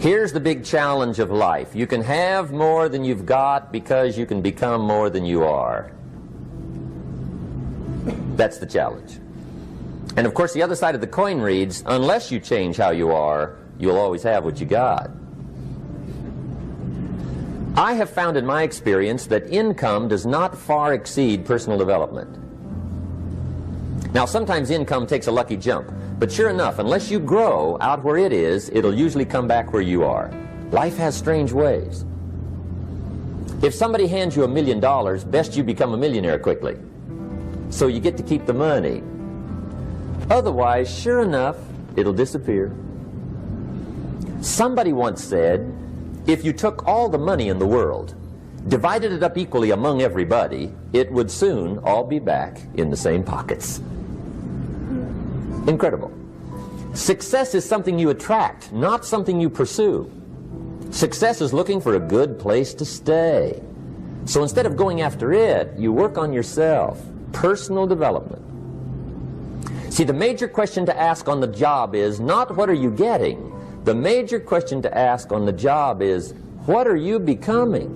Here's the big challenge of life. You can have more than you've got because you can become more than you are. That's the challenge. And of course the other side of the coin reads, unless you change how you are, you'll always have what you got. I have found in my experience that income does not far exceed personal development. Now sometimes income takes a lucky jump, but sure enough, unless you grow out where it is, it'll usually come back where you are. Life has strange ways. If somebody hands you $1 million, best you become a millionaire quickly, so you get to keep the money. Otherwise, sure enough, it'll disappear. Somebody once said, if you took all the money in the world, divided it up equally among everybody, it would soon all be back in the same pockets. Incredible. Success is something you attract, not something you pursue. Success is looking for a good place to stay. So instead of going after it, you work on yourself. Personal development. See, the major question to ask on the job is not what are you getting? The major question to ask on the job is what are you becoming?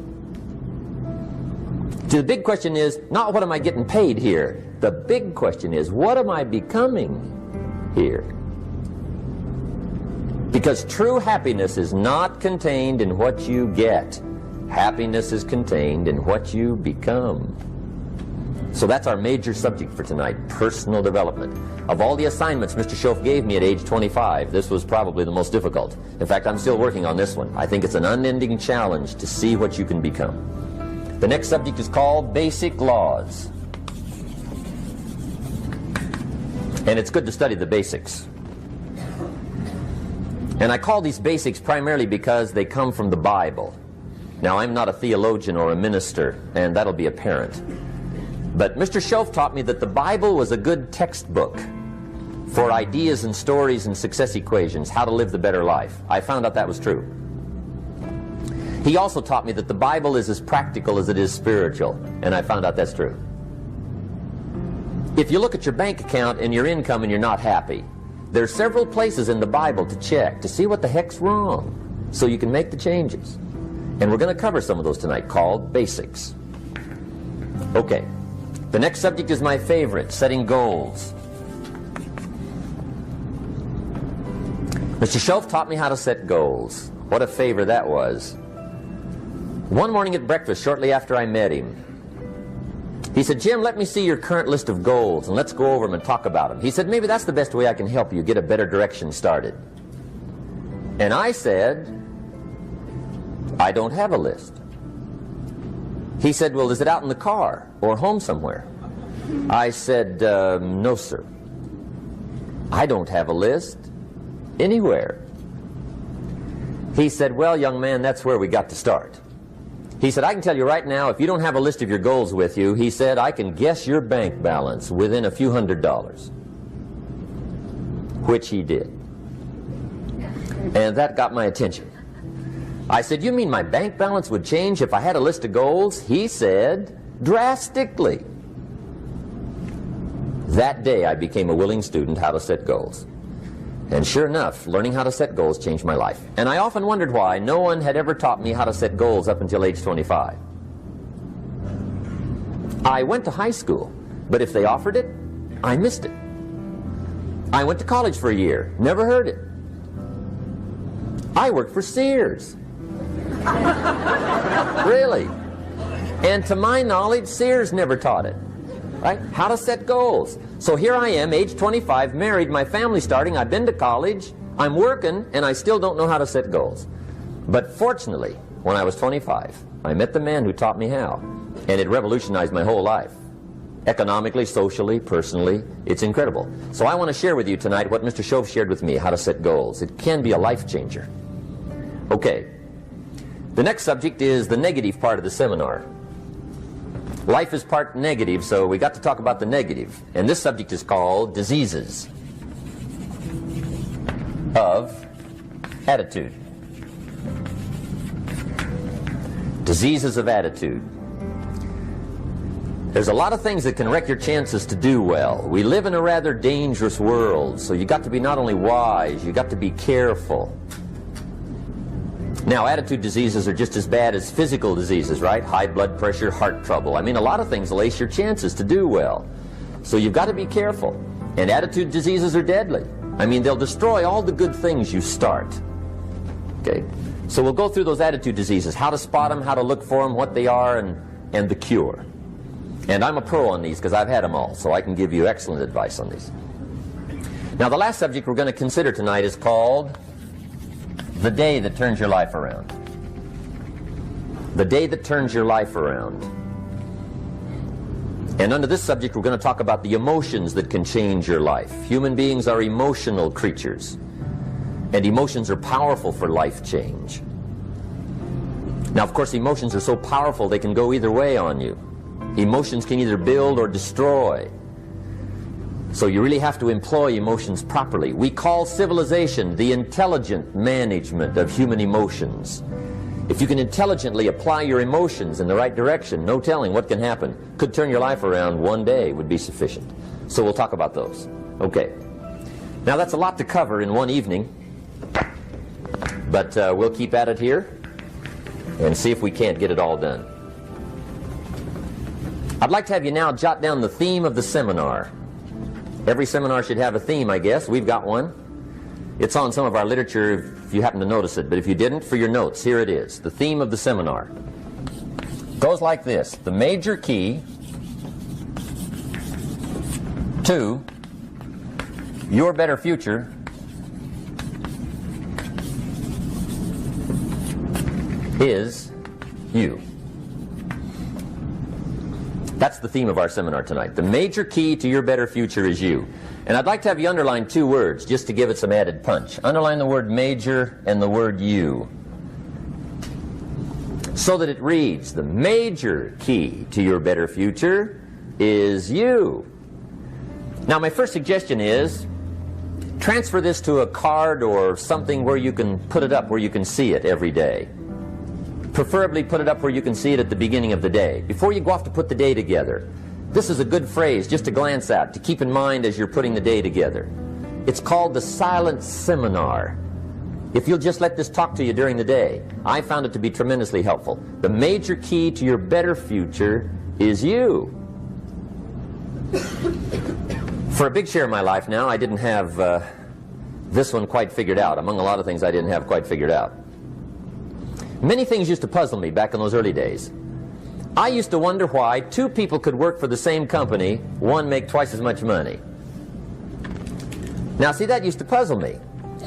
See, the big question is not what am I getting paid here? The big question is what am I becoming here? Because true happiness is not contained in what you get. Happiness is contained in what you become. So that's our major subject for tonight, personal development. Of all the assignments Mr. Schoaf gave me at age 25, this was probably the most difficult. In fact, I'm still working on this one. I think it's an unending challenge to see what you can become. The next subject is called basic laws. And it's good to study the basics. And I call these basics primarily because they come from the Bible. Now, I'm not a theologian or a minister, and that'll be apparent. But Mr. Schoaf taught me that the Bible was a good textbook for ideas and stories and success equations, how to live the better life. I found out that was true. He also taught me that the Bible is as practical as it is spiritual, and I found out that's true. If you look at your bank account and your income and you're not happy, there are several places in the Bible to check to see what the heck's wrong so you can make the changes. And we're going to cover some of those tonight, called basics. Okay. The next subject is my favorite, setting goals. Mr. Schoaf taught me how to set goals. What a favor that was. One morning at breakfast, shortly after I met him, he said, Jim, let me see your current list of goals and let's go over them and talk about them. He said, maybe that's the best way I can help you get a better direction started. And I said, I don't have a list. He said, well, is it out in the car or home somewhere? I said, no, sir. I don't have a list anywhere. He said, well, young man, that's where we got to start. He said, I can tell you right now, if you don't have a list of your goals with you, he said, I can guess your bank balance within a few $100s. Which he did. And that got my attention. I said, you mean my bank balance would change if I had a list of goals? He said, drastically. That day I became a willing student how to set goals. And sure enough, learning how to set goals changed my life. And I often wondered why no one had ever taught me how to set goals up until age 25. I went to high school, but if they offered it, I missed it. I went to college for a year, never heard it. I worked for Sears. Really. And to my knowledge, Sears never taught it. Right? How to set goals. So here I am, age 25, married, my family's starting, I've been to college, I'm working, and I still don't know how to set goals. But fortunately, when I was 25, I met the man who taught me how, and it revolutionized my whole life. Economically, socially, personally, it's incredible. So I want to share with you tonight what Mr. Schoaf shared with me, how to set goals. It can be a life changer. Okay. The next subject is the negative part of the seminar. Life is part negative, so we got to talk about the negative. And this subject is called diseases of attitude. Diseases of attitude. There's a lot of things that can wreck your chances to do well. We live in a rather dangerous world, so you got to be not only wise, you got to be careful. Now, attitude diseases are just as bad as physical diseases, right? High blood pressure, heart trouble. I mean, a lot of things will ace your chances to do well. So you've got to be careful. And attitude diseases are deadly. I mean, they'll destroy all the good things you start. Okay? So we'll go through those attitude diseases, how to spot them, how to look for them, what they are, and the cure. And I'm a pro on these because I've had them all, so I can give you excellent advice on these. Now, the last subject we're going to consider tonight is called the day that turns your life around. The day that turns your life around. And under this subject, we're going to talk about the emotions that can change your life. Human beings are emotional creatures, and emotions are powerful for life change. Now, of course, emotions are so powerful they can go either way on you. Emotions can either build or destroy. So you really have to employ emotions properly. We call civilization the intelligent management of human emotions. If you can intelligently apply your emotions in the right direction, no telling what can happen. Could turn your life around one day would be sufficient. So we'll talk about those. Okay. Now that's a lot to cover in one evening, but we'll keep at it here and see if we can't get it all done. I'd like to have you now jot down the theme of the seminar. Every seminar should have a theme, I guess. We've got one. It's on some of our literature if you happen to notice it, but if you didn't, for your notes, here it is. The theme of the seminar goes like this: the major key to your better future is you. That's the theme of our seminar tonight. The major key to your better future is you. And I'd like to have you underline two words just to give it some added punch. Underline the word major and the word you, so that it reads, the major key to your better future is you. Now, my first suggestion is transfer this to a card or something where you can put it up, where you can see it every day. Preferably put it up where you can see it at the beginning of the day, before you go off to put the day together. This is a good phrase just to glance at, to keep in mind as you're putting the day together. It's called the silent seminar. If you'll just let this talk to you during the day, I found it to be tremendously helpful. The major key to your better future is you. For a big share of my life now, I didn't have this one quite figured out, among a lot of things I didn't have quite figured out. Many things used to puzzle me back in those early days. I used to wonder why two people could work for the same company, one make twice as much money. Now, see, that used to puzzle me.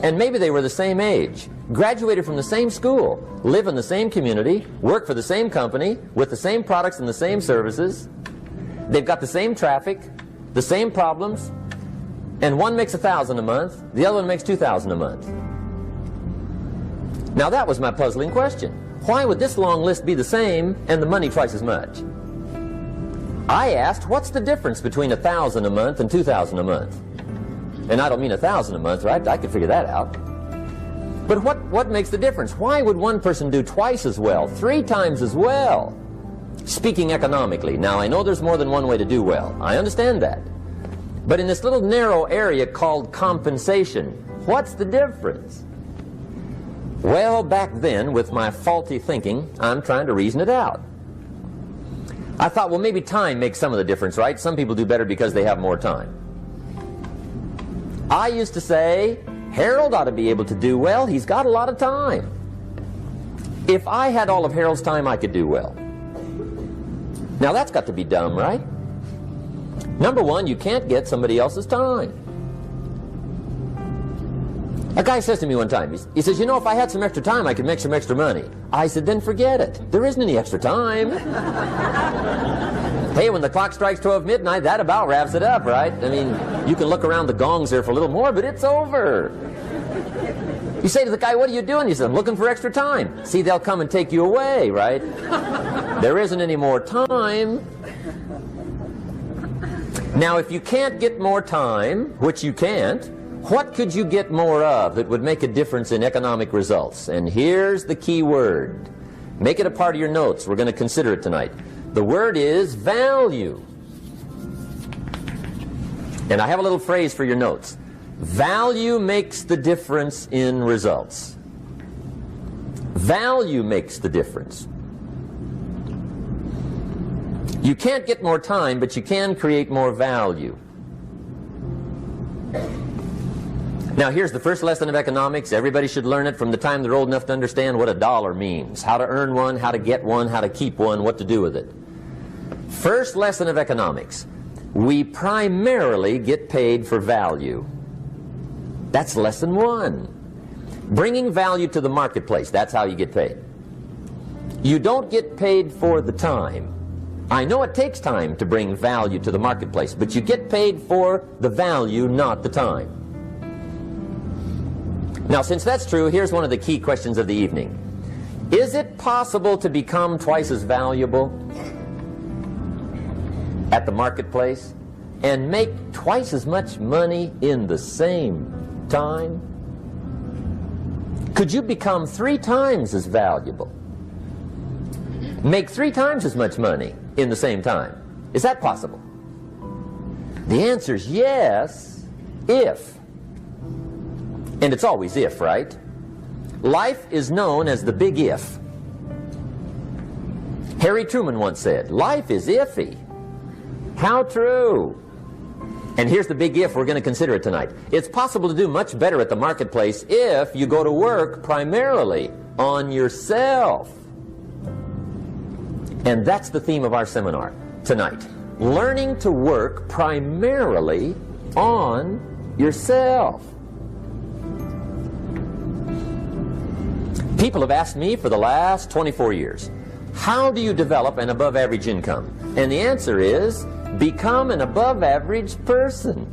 And maybe they were the same age, graduated from the same school, live in the same community, work for the same company, with the same products and the same services. They've got the same traffic, the same problems, and one makes $1,000 a month, the other one makes $2,000 a month. Now that was my puzzling question. Why would this long list be the same and the money twice as much? I asked, what's the difference between $1,000 a month and $2,000 a month? And I don't mean $1,000 a month, right? I could figure that out. But what makes the difference? Why would one person do twice as well, 3 times as well? Speaking economically, now I know there's more than one way to do well. I understand that. But in this little narrow area called compensation, what's the difference? Well, back then, with my faulty thinking, I'm trying to reason it out. I thought, well, maybe time makes some of the difference, right? Some people do better because they have more time. I used to say, Harold ought to be able to do well. He's got a lot of time. If I had all of Harold's time, I could do well. Now, that's got to be dumb, right? Number one, you can't get somebody else's time. A guy says to me one time, he says, you know, if I had some extra time, I could make some extra money. I said, then forget it. There isn't any extra time. Hey, when the clock strikes 12 midnight, that about wraps it up, right? I mean, you can look around the gongs there for a little more, but it's over. You say to the guy, what are you doing? He says, I'm looking for extra time. See, they'll come and take you away, right? There isn't any more time. Now, if you can't get more time, which you can't, what could you get more of that would make a difference in economic results? And here's the key word. Make it a part of your notes. We're going to consider it tonight. The word is value. And I have a little phrase for your notes. Value makes the difference in results. Value makes the difference. You can't get more time, but you can create more value. Now here's the first lesson of economics. Everybody should learn it from the time they're old enough to understand what a dollar means, how to earn one, how to get one, how to keep one, what to do with it. First lesson of economics. We primarily get paid for value. That's lesson one. Bringing value to the marketplace, that's how you get paid. You don't get paid for the time. I know it takes time to bring value to the marketplace, but you get paid for the value, not the time. Now, since that's true, here's one of the key questions of the evening. Is it possible to become twice as valuable at the marketplace and make twice as much money in the same time? Could you become 3 times as valuable? Make 3 times as much money in the same time? Is that possible? The answer is yes, if. And it's always if, right? Life is known as the big if. Harry Truman once said, life is iffy. How true. And here's the big if we're going to consider it tonight. It's possible to do much better at the marketplace if you go to work primarily on yourself. And that's the theme of our seminar tonight. Learning to work primarily on yourself. People have asked me for the last 24 years, how do you develop an above average income? And the answer is, become an above average person.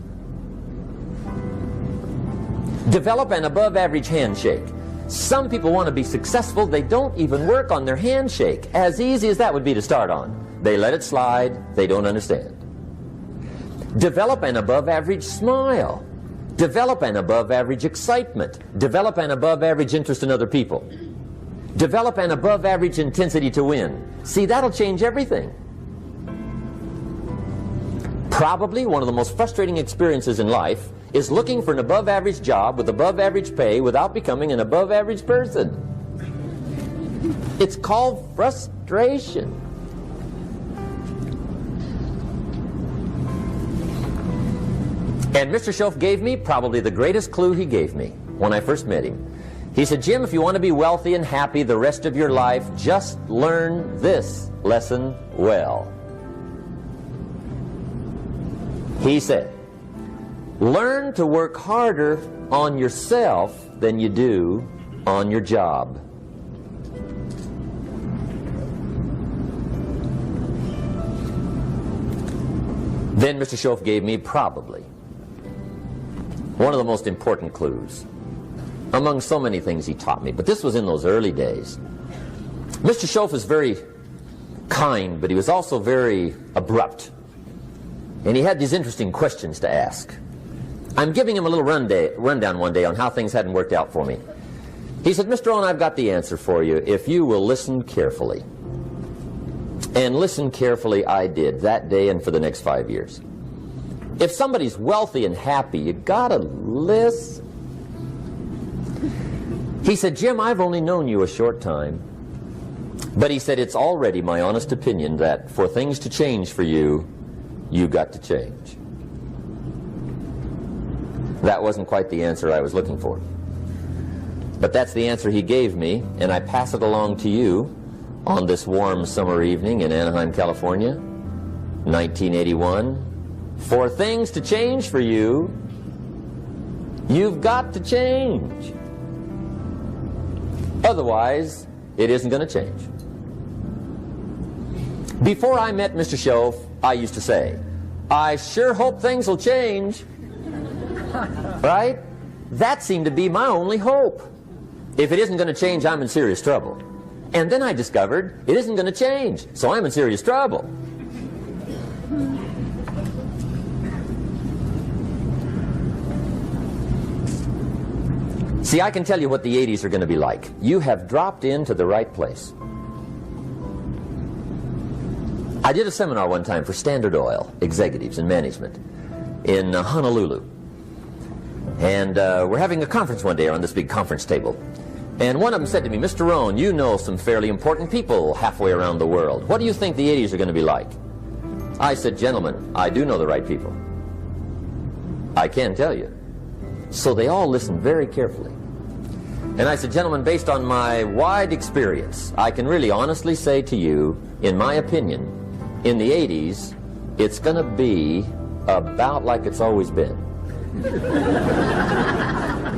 Develop an above average handshake. Some people want to be successful, they don't even work on their handshake. As easy as that would be to start on. They let it slide, they don't understand. Develop an above average smile. Develop an above average excitement. Develop an above average interest in other people. Develop an above average intensity to win. See, that'll change everything. Probably one of the most frustrating experiences in life is looking for an above average job with above average pay without becoming an above average person. It's called frustration. And Mr. Schoaf gave me probably the greatest clue he gave me when I first met him. He said, Jim, if you want to be wealthy and happy the rest of your life, just learn this lesson well. He said, learn to work harder on yourself than you do on your job. Then Mr. Schoaf gave me probably one of the most important clues among so many things he taught me, but this was in those early days. Mr. Schoaf was very kind, but he was also very abrupt. And he had these interesting questions to ask. I'm giving him a little rundown one day on how things hadn't worked out for me. He said, Mr. Rohn, I've got the answer for you if you will listen carefully. And listen carefully I did that day and for the next 5 years. If somebody's wealthy and happy, you gotta listen. He said, Jim, I've only known you a short time. But he said, it's already my honest opinion that for things to change for you, you got to change. That wasn't quite the answer I was looking for. But that's the answer he gave me, and I pass it along to you on this warm summer evening in Anaheim, California, 1981. For things to change for you, you've got to change. Otherwise, it isn't going to change. Before I met Mr. Schoaf, I used to say, I sure hope things will change. Right? That seemed to be my only hope. If it isn't going to change, I'm in serious trouble. And then I discovered it isn't going to change, so I'm in serious trouble. See, I can tell you what the 80s are going to be like. You have dropped into the right place. I did a seminar one time for Standard Oil executives and management in Honolulu. And we're having a conference one day on this big conference table. And one of them said to me, Mr. Rohn, you know some fairly important people halfway around the world. What do you think the 80s are going to be like? I said, gentlemen, I do know the right people. I can tell you. So they all listened very carefully. And I said, gentlemen, based on my wide experience, I can really honestly say to you, in my opinion, in the 80s, it's going to be about like it's always been.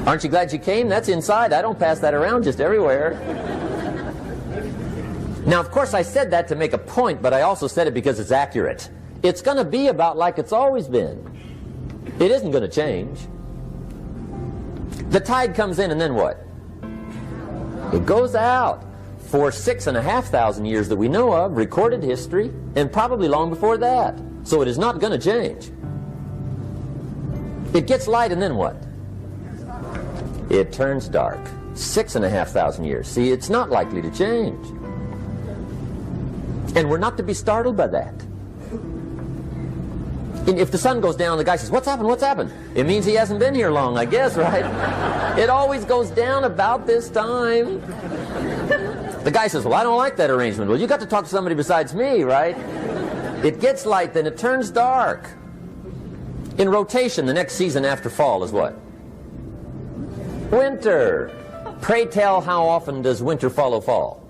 Aren't you glad you came? That's inside. I don't pass that around just everywhere. Now, of course, I said that to make a point, but I also said it because it's accurate. It's going to be about like it's always been. It isn't going to change. The tide comes in, and then what? It goes out. For 6,500 years that we know of, recorded history, and probably long before that. So it is not going to change. It gets light, and then what? It turns dark. 6,500 years. See, it's not likely to change. And we're not to be startled by that. And if the sun goes down, the guy says, what's happened, what's happened? It means he hasn't been here long, I guess, right? It always goes down about this time. The guy says, well, I don't like that arrangement. Well, you got to talk to somebody besides me, right? It gets light, then it turns dark. In rotation, the next season after fall is what? Winter. Pray tell, how often does winter follow fall?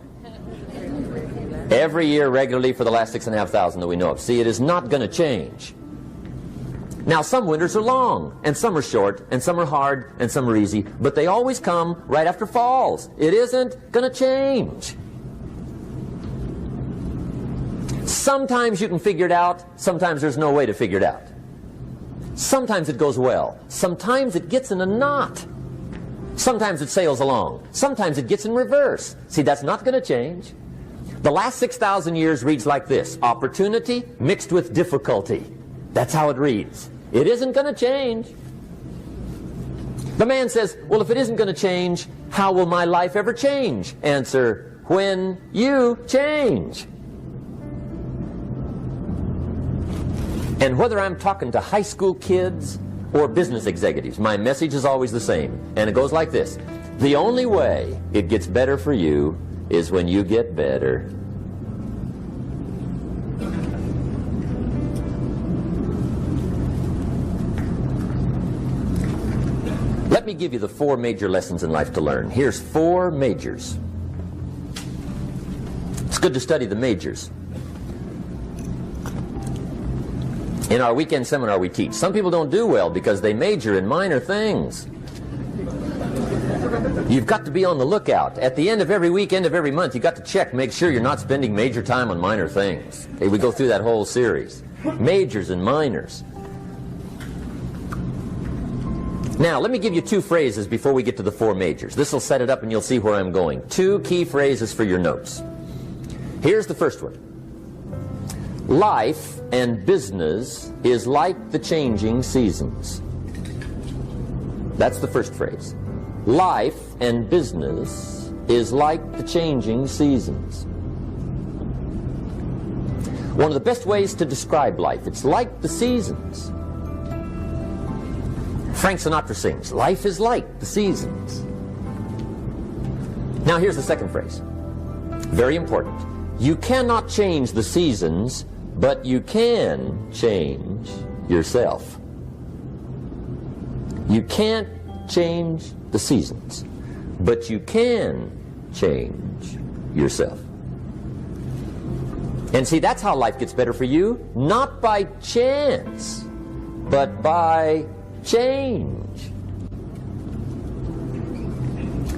Every year regularly for the last 6,500 that we know of. See, it is not going to change. Now, some winters are long, and some are short, and some are hard, and some are easy, but they always come right after falls. It isn't going to change. Sometimes you can figure it out, sometimes there's no way to figure it out. Sometimes it goes well, sometimes it gets in a knot. Sometimes it sails along, sometimes it gets in reverse. See, that's not going to change. The last 6,000 years reads like this: opportunity mixed with difficulty. That's how it reads. It isn't going to change. The man says, well, if it isn't going to change, how will my life ever change? Answer, when you change. And whether I'm talking to high school kids or business executives, my message is always the same. And it goes like this: the only way it gets better for you is when you get better. Let me give you the 4 major lessons in life to learn. Here's 4 majors. It's good to study the majors. In our weekend seminar we teach. Some people don't do well because they major in minor things. You've got to be on the lookout. At the end of every week, end of every month, you've got to check, make sure you're not spending major time on minor things. Okay, we go through that whole series. Majors and minors. Now, let me give you 2 phrases before we get to the 4 majors. This will set it up and you'll see where I'm going. 2 key phrases for your notes. Here's the first one. Life and business is like the changing seasons. That's the first phrase. Life and business is like the changing seasons. One of the best ways to describe life, it's like the seasons. Frank Sinatra sings, life is like the seasons. Now here's the second phrase. Very important. You cannot change the seasons, but you can change yourself. You can't change the seasons, but you can change yourself. And see, that's how life gets better for you, not by chance, but by change.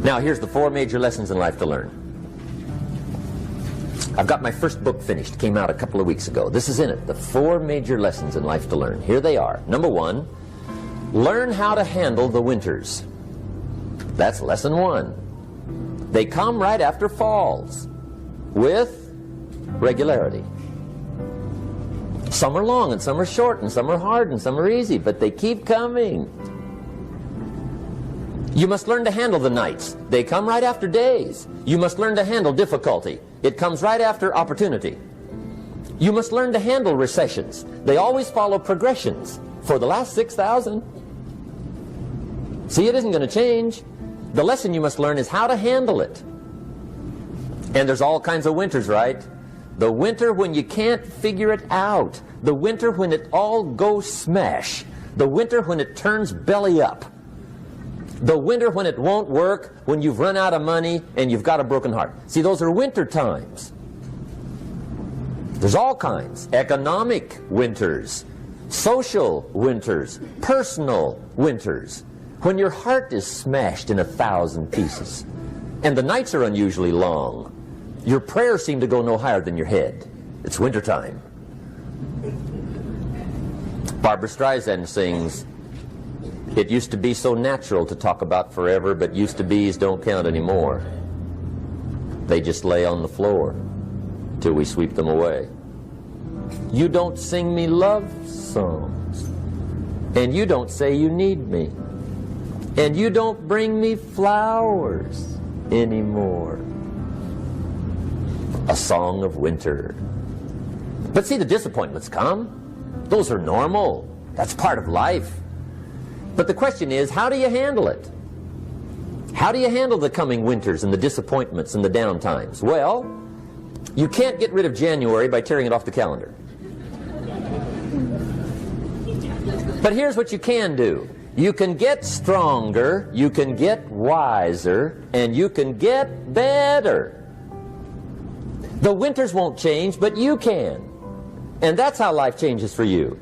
Now, here's the 4 major lessons in life to learn. I've got my first book finished. Came out a couple of weeks ago. This is in it. The 4 major lessons in life to learn. Here they are. Number 1, learn how to handle the winters. That's lesson 1. They come right after falls with regularity. Some are long and some are short and some are hard and some are easy, but they keep coming. You must learn to handle the nights. They come right after days. You must learn to handle difficulty. It comes right after opportunity. You must learn to handle recessions. They always follow progressions for the last 6,000. See, it isn't going to change. The lesson you must learn is how to handle it. And there's all kinds of winters, right? The winter when you can't figure it out. The winter when it all goes smash. The winter when it turns belly up. The winter when it won't work, when you've run out of money and you've got a broken heart. See, those are winter times. There's all kinds. Economic winters, social winters, personal winters. When your heart is smashed in 1,000 pieces and the nights are unusually long, your prayers seem to go no higher than your head. It's wintertime. Barbara Streisand sings, "It used to be so natural to talk about forever, but used to be's don't count anymore. They just lay on the floor till we sweep them away. You don't sing me love songs, and you don't say you need me, and you don't bring me flowers anymore." A song of winter. But see, the disappointments come. Those are normal. That's part of life. But the question is, how do you handle it? How do you handle the coming winters and the disappointments and the downtimes? Well, you can't get rid of January by tearing it off the calendar. But here's what you can do. You can get stronger, you can get wiser, and you can get better. The winters won't change, but you can. And that's how life changes for you.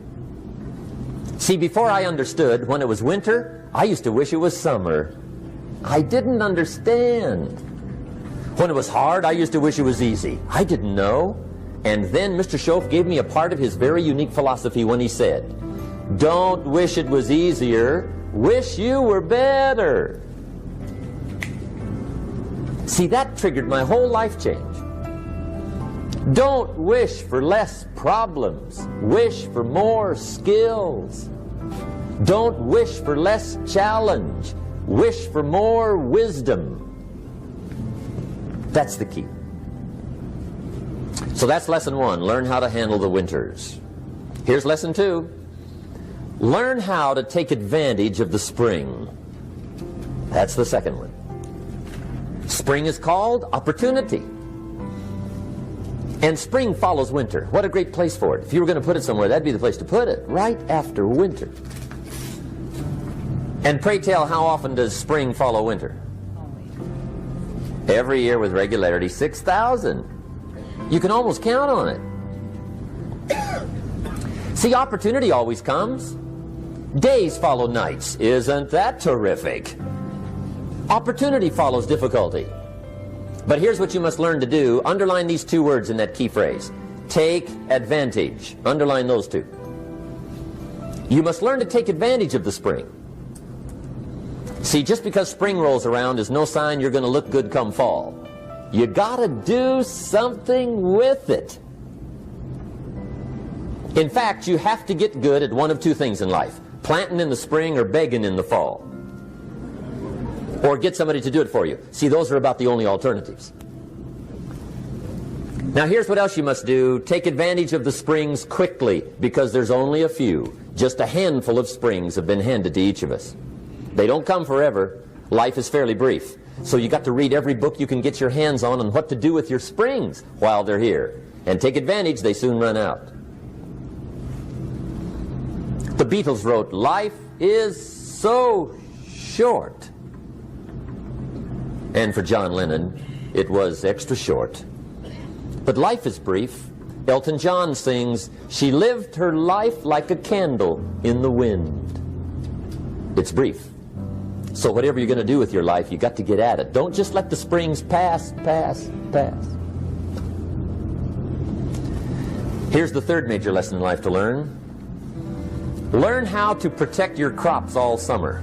See, before I understood, when it was winter, I used to wish it was summer. I didn't understand. When it was hard, I used to wish it was easy. I didn't know. And then Mr. Schoaf gave me a part of his very unique philosophy when he said, "Don't wish it was easier, wish you were better." See, that triggered my whole life change. Don't wish for less problems, wish for more skills. Don't wish for less challenge, wish for more wisdom. That's the key. So that's lesson one, learn how to handle the winters. Here's lesson two, learn how to take advantage of the spring. That's the second one. Spring is called opportunity. And spring follows winter. What a great place for it. If you were going to put it somewhere, that'd be the place to put it, right after winter. And pray tell, how often does spring follow winter? Every year with regularity, 6,000. You can almost count on it. See, opportunity always comes. Days follow nights. Isn't that terrific? Opportunity follows difficulty. But here's what you must learn to do. Underline these two words in that key phrase. Take advantage. Underline those two. You must learn to take advantage of the spring. See, just because spring rolls around is no sign you're going to look good come fall. You gotta do something with it. In fact, you have to get good at one of two things in life. Planting in the spring or begging in the fall. Or get somebody to do it for you. See, those are about the only alternatives. Now here's what else you must do. Take advantage of the springs quickly, because there's only a few. Just a handful of springs have been handed to each of us. They don't come forever. Life is fairly brief. So you got to read every book you can get your hands on what to do with your springs while they're here. And take advantage, they soon run out. The Beatles wrote, "Life is so short." And for John Lennon, it was extra short. But life is brief. Elton John sings, "She lived her life like a candle in the wind." It's brief. So whatever you're going to do with your life, you got to get at it. Don't just let the springs pass. Here's the third major lesson in life to learn. Learn how to protect your crops all summer.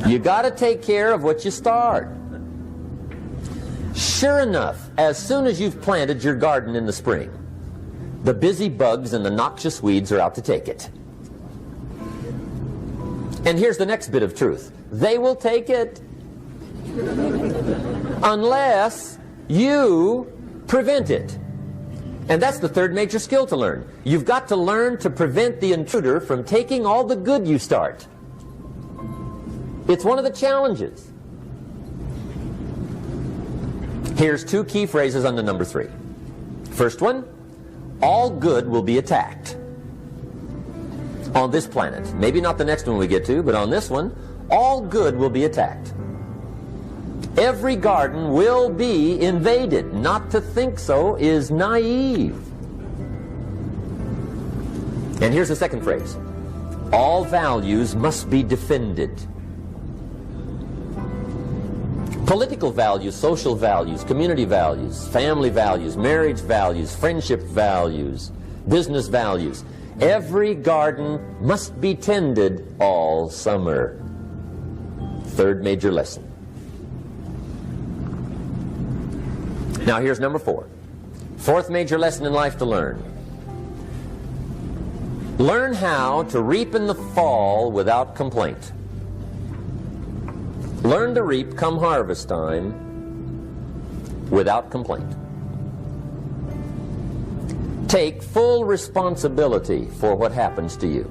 You got to take care of what you start. Sure enough, as soon as you've planted your garden in the spring, the busy bugs and the noxious weeds are out to take it. And here's the next bit of truth. They will take it unless you prevent it. And that's the third major skill to learn. You've got to learn to prevent the intruder from taking all the good you start. It's one of the challenges. Here's two key phrases under number 3. First one, all good will be attacked. On this planet. Maybe not the next one we get to, but on this one, all good will be attacked. Every garden will be invaded. Not to think so is naive. And here's the second phrase. All values must be defended. Political values, social values, community values, family values, marriage values, friendship values, business values. Every garden must be tended all summer. Third major lesson. Now here's number 4. Fourth major lesson in life to learn. Learn how to reap in the fall without complaint. Learn to reap come harvest time without complaint. Take full responsibility for what happens to you.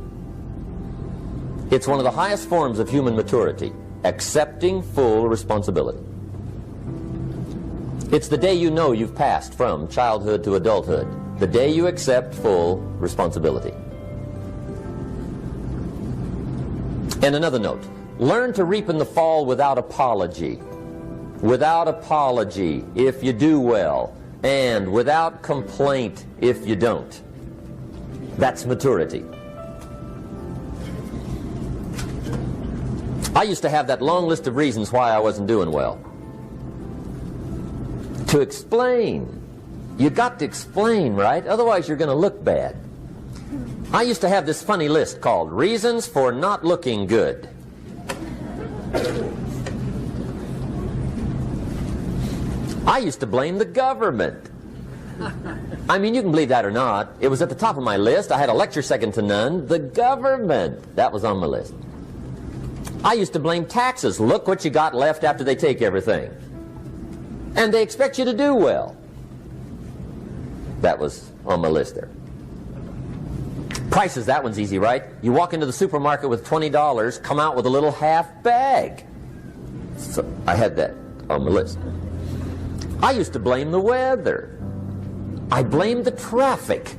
It's one of the highest forms of human maturity, accepting full responsibility. It's the day you know you've passed from childhood to adulthood, the day you accept full responsibility. And another note, learn to reap in the fall without apology. Without apology if you do well, and without complaint if you don't. That's maturity. I used to have that long list of reasons why I wasn't doing well. To explain. You got to explain, right? Otherwise you're going to look bad. I used to have this funny list called Reasons for Not Looking Good. I used to blame the government. I mean, you can believe that or not. It was at the top of my list. I had a lecture second to none. The government. That was on my list. I used to blame taxes. Look what you got left after they take everything. And they expect you to do well. That was on my list there. Prices, that one's easy, right? You walk into the supermarket with $20, come out with a little half bag. So I had that on my list. I used to blame the weather. I blamed the traffic.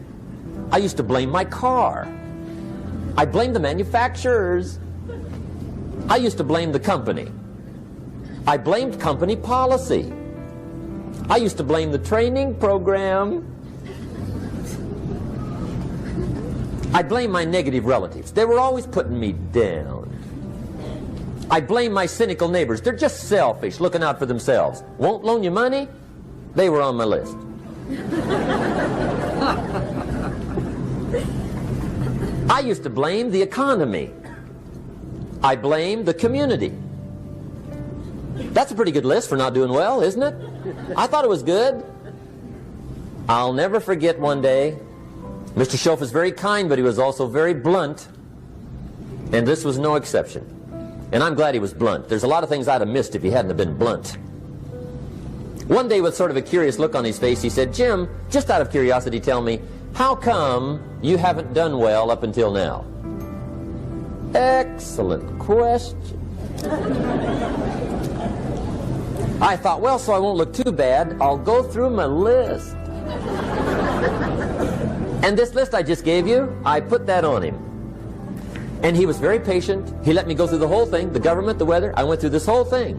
I used to blame my car. I blamed the manufacturers. I used to blame the company. I blamed company policy. I used to blame the training program. I blame my negative relatives. They were always putting me down. I blame my cynical neighbors. They're just selfish, looking out for themselves. Won't loan you money? They were on my list. I used to blame the economy. I blamed the community. That's a pretty good list for not doing well, isn't it? I thought it was good. I'll never forget one day, Mr. Schoaf was very kind, but he was also very blunt. And this was no exception. And I'm glad he was blunt. There's a lot of things I'd have missed if he hadn't have been blunt. One day, with sort of a curious look on his face, he said, Jim, just out of curiosity, tell me, how come you haven't done well up until now? Excellent question. I thought, well, so I won't look too bad, I'll go through my list. And this list I just gave you, I put that on him. And he was very patient. He let me go through the whole thing, the government, the weather. I went through this whole thing.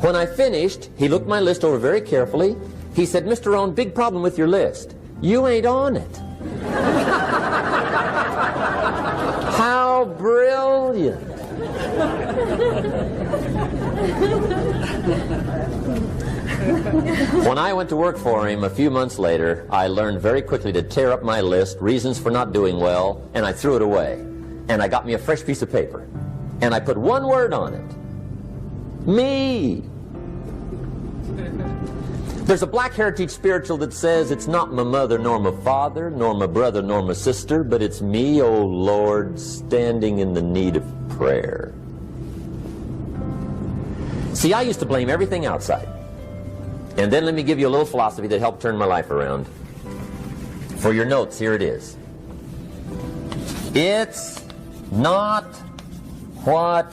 When I finished, he looked my list over very carefully. He said, Mr. Rohn, big problem with your list. You ain't on it. How brilliant. When I went to work for him a few months later, I learned very quickly to tear up my list, reasons for not doing well, and I threw it away. And I got me a fresh piece of paper. And I put one word on it. Me. There's a Black Heritage spiritual that says it's not my mother nor my father, nor my brother nor my sister, but it's me, oh Lord, standing in the need of prayer. See, I used to blame everything outside. And then let me give you a little philosophy that helped turn my life around. For your notes, here it is. It's not what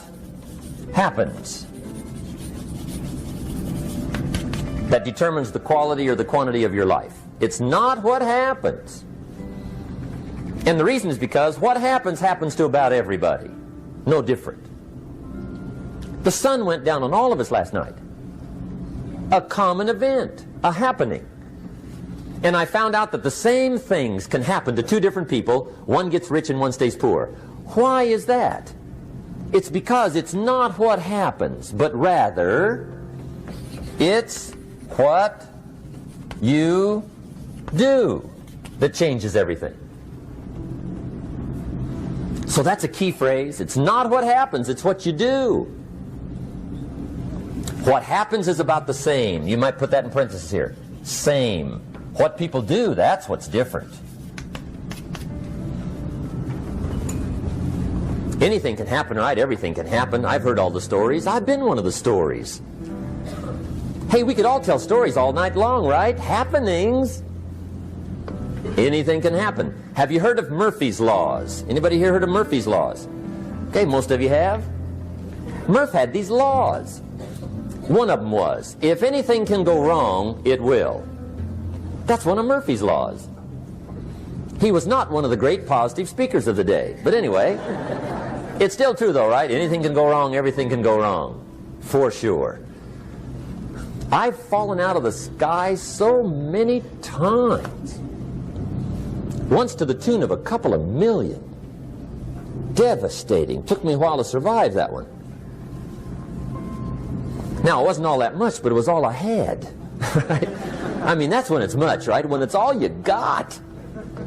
happens that determines the quality or the quantity of your life. It's not what happens. And the reason is because what happens happens to about everybody. No different. The sun went down on all of us last night. A common event, a happening. And I found out that the same things can happen to two different people. One gets rich and one stays poor. Why is that? It's because it's not what happens, but rather it's what you do that changes everything. So that's a key phrase. It's not what happens, it's what you do. What happens is about the same. You might put that in parentheses here. Same. What people do, that's what's different. Anything can happen, right? Everything can happen. I've heard all the stories. I've been one of the stories. Hey, we could all tell stories all night long, right? Happenings. Anything can happen. Have you heard of Murphy's Laws? Anybody here heard of Murphy's Laws? Okay, most of you have. Murph had these laws. One of them was, if anything can go wrong, it will. That's one of Murphy's Laws. He was not one of the great positive speakers of the day. But anyway, it's still true though, right? Anything can go wrong, everything can go wrong. For sure. I've fallen out of the sky so many times. Once to the tune of a couple of million. Devastating. Took me a while to survive that one. Now, it wasn't all that much, but it was all I had. Right? I mean, that's when it's much, right? When it's all you got.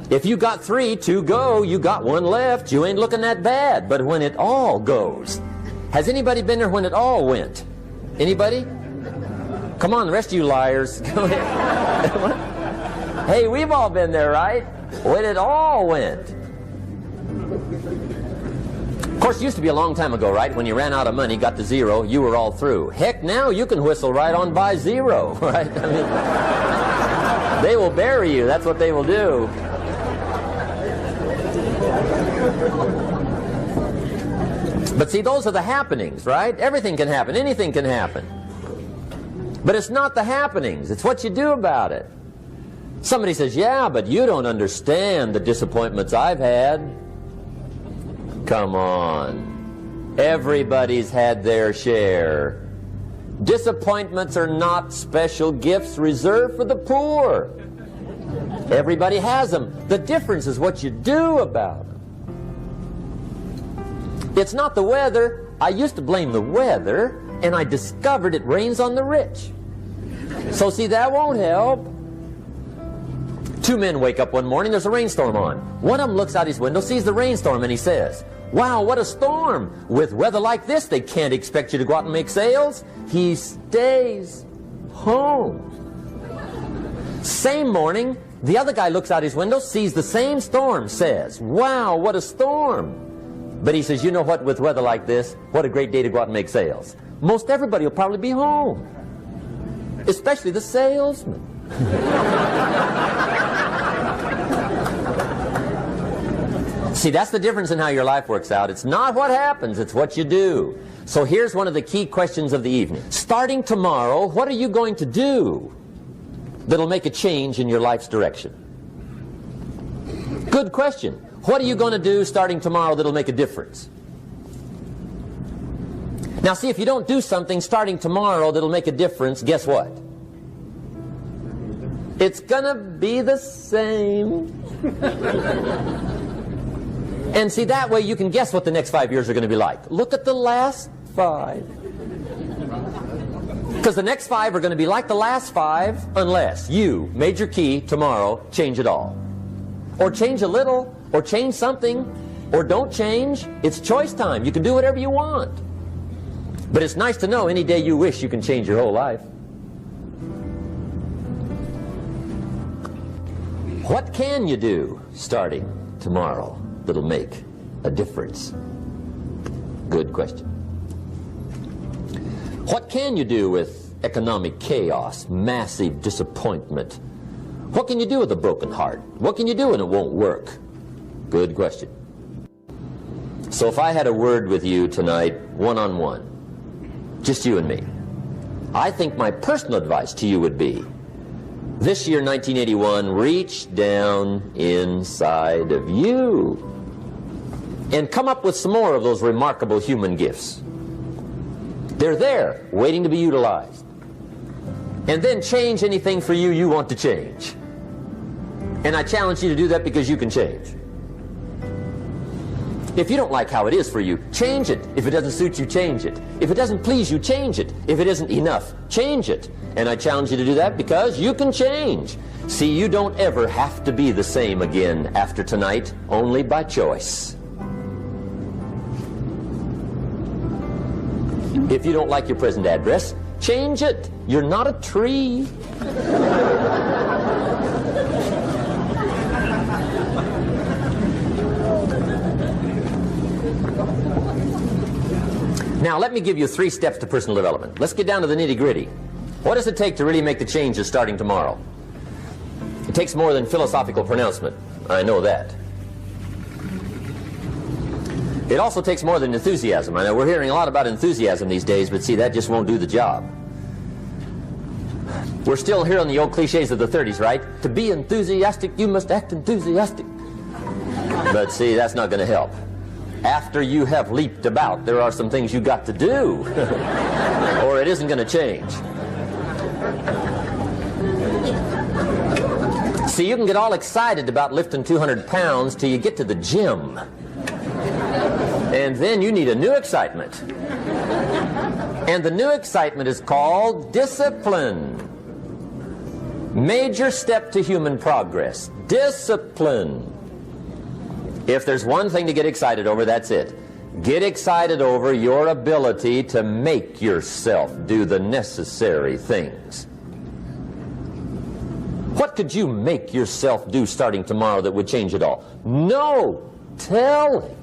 If you got 3, 2 go, you got 1 left, you ain't looking that bad. But when it all goes, has anybody been there when it all went? Anybody? Come on, the rest of you liars. Go ahead. Hey, we've all been there, right? When it all went. Of course, it used to be a long time ago, right? When you ran out of money, got to 0, you were all through. Heck, now you can whistle right on by 0, right? I mean, they will bury you. That's what they will do. But see, those are the happenings, right? Everything can happen. Anything can happen. But it's not the happenings. It's what you do about it. Somebody says, yeah, but you don't understand the disappointments I've had. Come on. Everybody's had their share. Disappointments are not special gifts reserved for the poor. Everybody has them. The difference is what you do about them. It's not the weather. I used to blame the weather, and I discovered it rains on the rich. So see, that won't help. 2 men wake up one morning, there's a rainstorm on. One of them looks out his window, sees the rainstorm, and he says, wow, what a storm. With weather like this, they can't expect you to go out and make sales. He stays home. Same morning, the other guy looks out his window, sees the same storm, says, wow, what a storm. But he says, you know what, with weather like this, what a great day to go out and make sales. Most everybody will probably be home. Especially the salesman. See, that's the difference in how your life works out. It's not what happens, it's what you do. So here's one of the key questions of the evening. Starting tomorrow, what are you going to do that'll make a change in your life's direction? Good question. What are you going to do starting tomorrow that'll make a difference? Now see, if you don't do something starting tomorrow that'll make a difference, guess what? It's gonna be the same. And see, that way you can guess what the next 5 years are going to be like. Look at the last 5. Because the next 5 are going to be like the last 5 unless you, major key, tomorrow, change it all. Or change a little, or change something, or don't change. It's choice time. You can do whatever you want. But it's nice to know any day you wish you can change your whole life. What can you do starting tomorrow that'll make a difference? Good question. What can you do with economic chaos, massive disappointment? What can you do with a broken heart? What can you do when it won't work? Good question. So if I had a word with you tonight, one-on-one, just you and me. I think my personal advice to you would be, this year, 1981, reach down inside of you and come up with some more of those remarkable human gifts. They're there, waiting to be utilized. And then change anything for you you want to change. And I challenge you to do that because you can change. If you don't like how it is for you, change it. If it doesn't suit you, change it. If it doesn't please you, change it. If it isn't enough, change it. And I challenge you to do that because you can change. See, you don't ever have to be the same again after tonight, only by choice. If you don't like your present address, change it. You're not a tree. Now, let me give you 3 steps to personal development. Let's get down to the nitty-gritty. What does it take to really make the changes starting tomorrow? It takes more than philosophical pronouncement. I know that. It also takes more than enthusiasm. I know we're hearing a lot about enthusiasm these days, but see, that just won't do the job. We're still hearing the old cliches of the 30s, right? To be enthusiastic, you must act enthusiastic. But see, that's not going to help. After you have leaped about, there are some things you got to do, or it isn't going to change. See, you can get all excited about lifting 200 pounds till you get to the gym. And then you need a new excitement. And the new excitement is called discipline. Major step to human progress. Discipline. If there's one thing to get excited over, that's it. Get excited over your ability to make yourself do the necessary things. What could you make yourself do starting tomorrow that would change it all? No telling.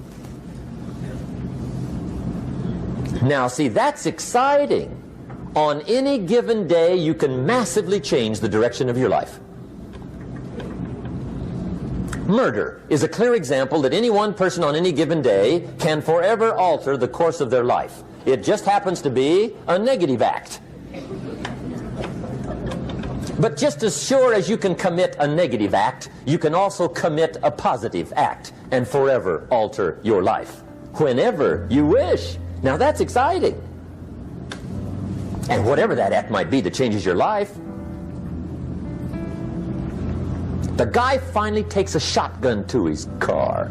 Now, see, that's exciting. On any given day, you can massively change the direction of your life. Murder is a clear example that any one person on any given day can forever alter the course of their life. It just happens to be a negative act. But just as sure as you can commit a negative act, you can also commit a positive act and forever alter your life whenever you wish. Now that's exciting. And whatever that act might be that changes your life. The guy finally takes a shotgun to his car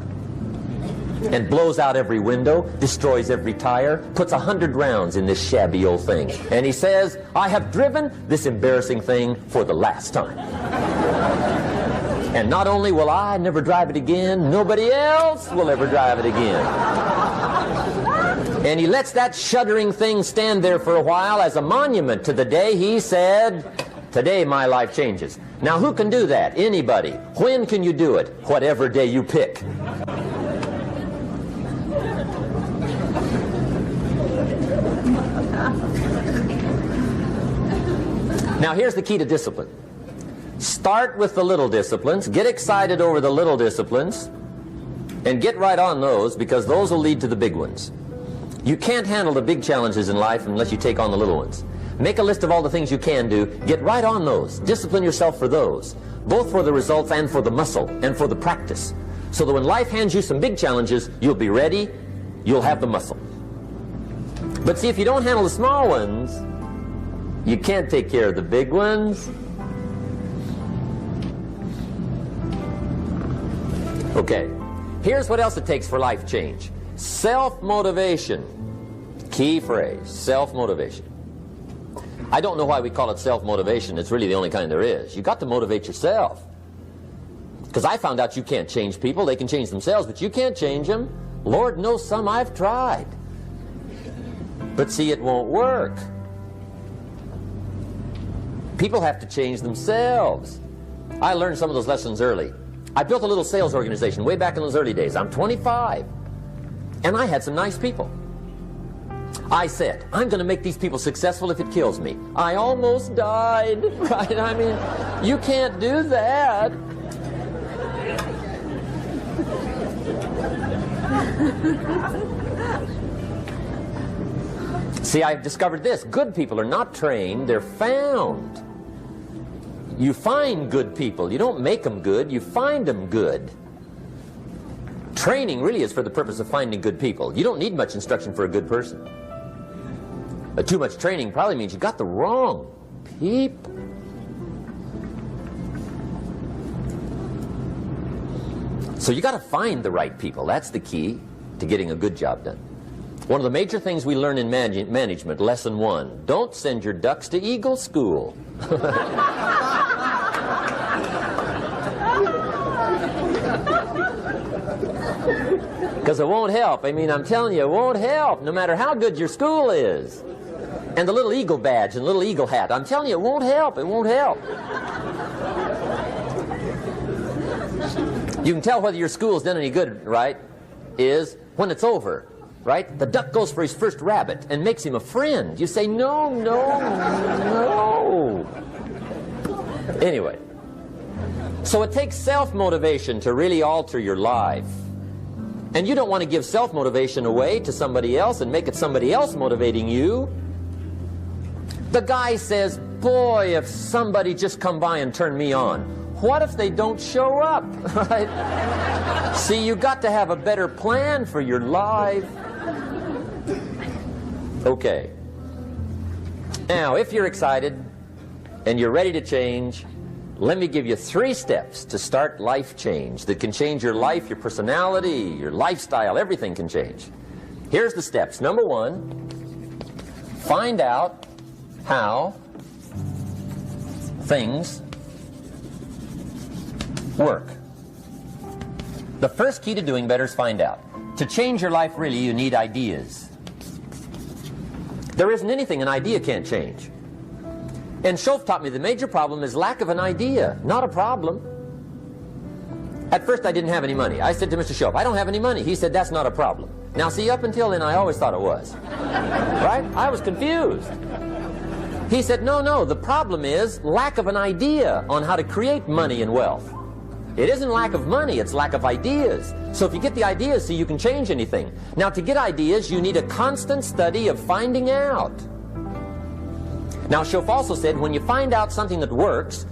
and blows out every window, destroys every tire, puts 100 rounds in this shabby old thing. And he says, I have driven this embarrassing thing for the last time. And not only will I never drive it again, nobody else will ever drive it again. And he lets that shuddering thing stand there for a while as a monument to the day he said, today my life changes. Now who can do that? Anybody. When can you do it? Whatever day you pick. Now here's the key to discipline. Start with the little disciplines, get excited over the little disciplines, and get right on those, because those will lead to the big ones. You can't handle the big challenges in life unless you take on the little ones. Make a list of all the things you can do, get right on those, discipline yourself for those, both for the results and for the muscle and for the practice, so that when life hands you some big challenges, you'll be ready, you'll have the muscle. But see, if you don't handle the small ones, you can't take care of the big ones. Okay, here's what else it takes for life change. Self-motivation. Key phrase, self-motivation. I don't know why we call it self-motivation. It's really the only kind there is. You've got to motivate yourself. Because I found out you can't change people. They can change themselves, but you can't change them. Lord knows some I've tried. But see, it won't work. People have to change themselves. I learned some of those lessons early. I built a little sales organization way back in those early days. I'm 25. And I had some nice people. I said, I'm going to make these people successful if it kills me. I almost died, right? I mean, you can't do that. See, I've discovered this. Good people are not trained, they're found. You find good people. You don't make them good, you find them good. Training really is for the purpose of finding good people. You don't need much instruction for a good person. Too much training probably means you got the wrong people. So you got to find the right people. That's the key to getting a good job done. One of the major things we learn in management, lesson 1, don't send your ducks to Eagle School. Because it won't help. I mean, I'm telling you, it won't help, no matter how good your school is. And the little eagle badge and little eagle hat, I'm telling you, it won't help. It won't help. You can tell whether your school's done any good, right, is when it's over, right? The duck goes for his first rabbit and makes him a friend. You say, no, no, no. Anyway, so it takes self-motivation to really alter your life. And you don't want to give self-motivation away to somebody else and make it somebody else motivating you. The guy says, boy, if somebody just come by and turn me on. What if they don't show up? Right? See, you got to have a better plan for your life. Okay. Now, if you're excited and you're ready to change, let me give you 3 steps to start life change that can change your life, your personality, your lifestyle, everything can change. Here's the steps. Number 1, find out how things work. The first key to doing better is find out. To change your life, really, you need ideas. There isn't anything an idea can't change. And Schoaf taught me the major problem is lack of an idea, not a problem. At first I didn't have any money. I said to Mr. Schoaf, I don't have any money. He said, that's not a problem. Now see, up until then I always thought it was. Right? I was confused. He said, no, no, the problem is lack of an idea on how to create money and wealth. It isn't lack of money, it's lack of ideas. So if you get the ideas, see, you can change anything. Now to get ideas, you need a constant study of finding out. Now, Schoaf also said, when you find out something that works,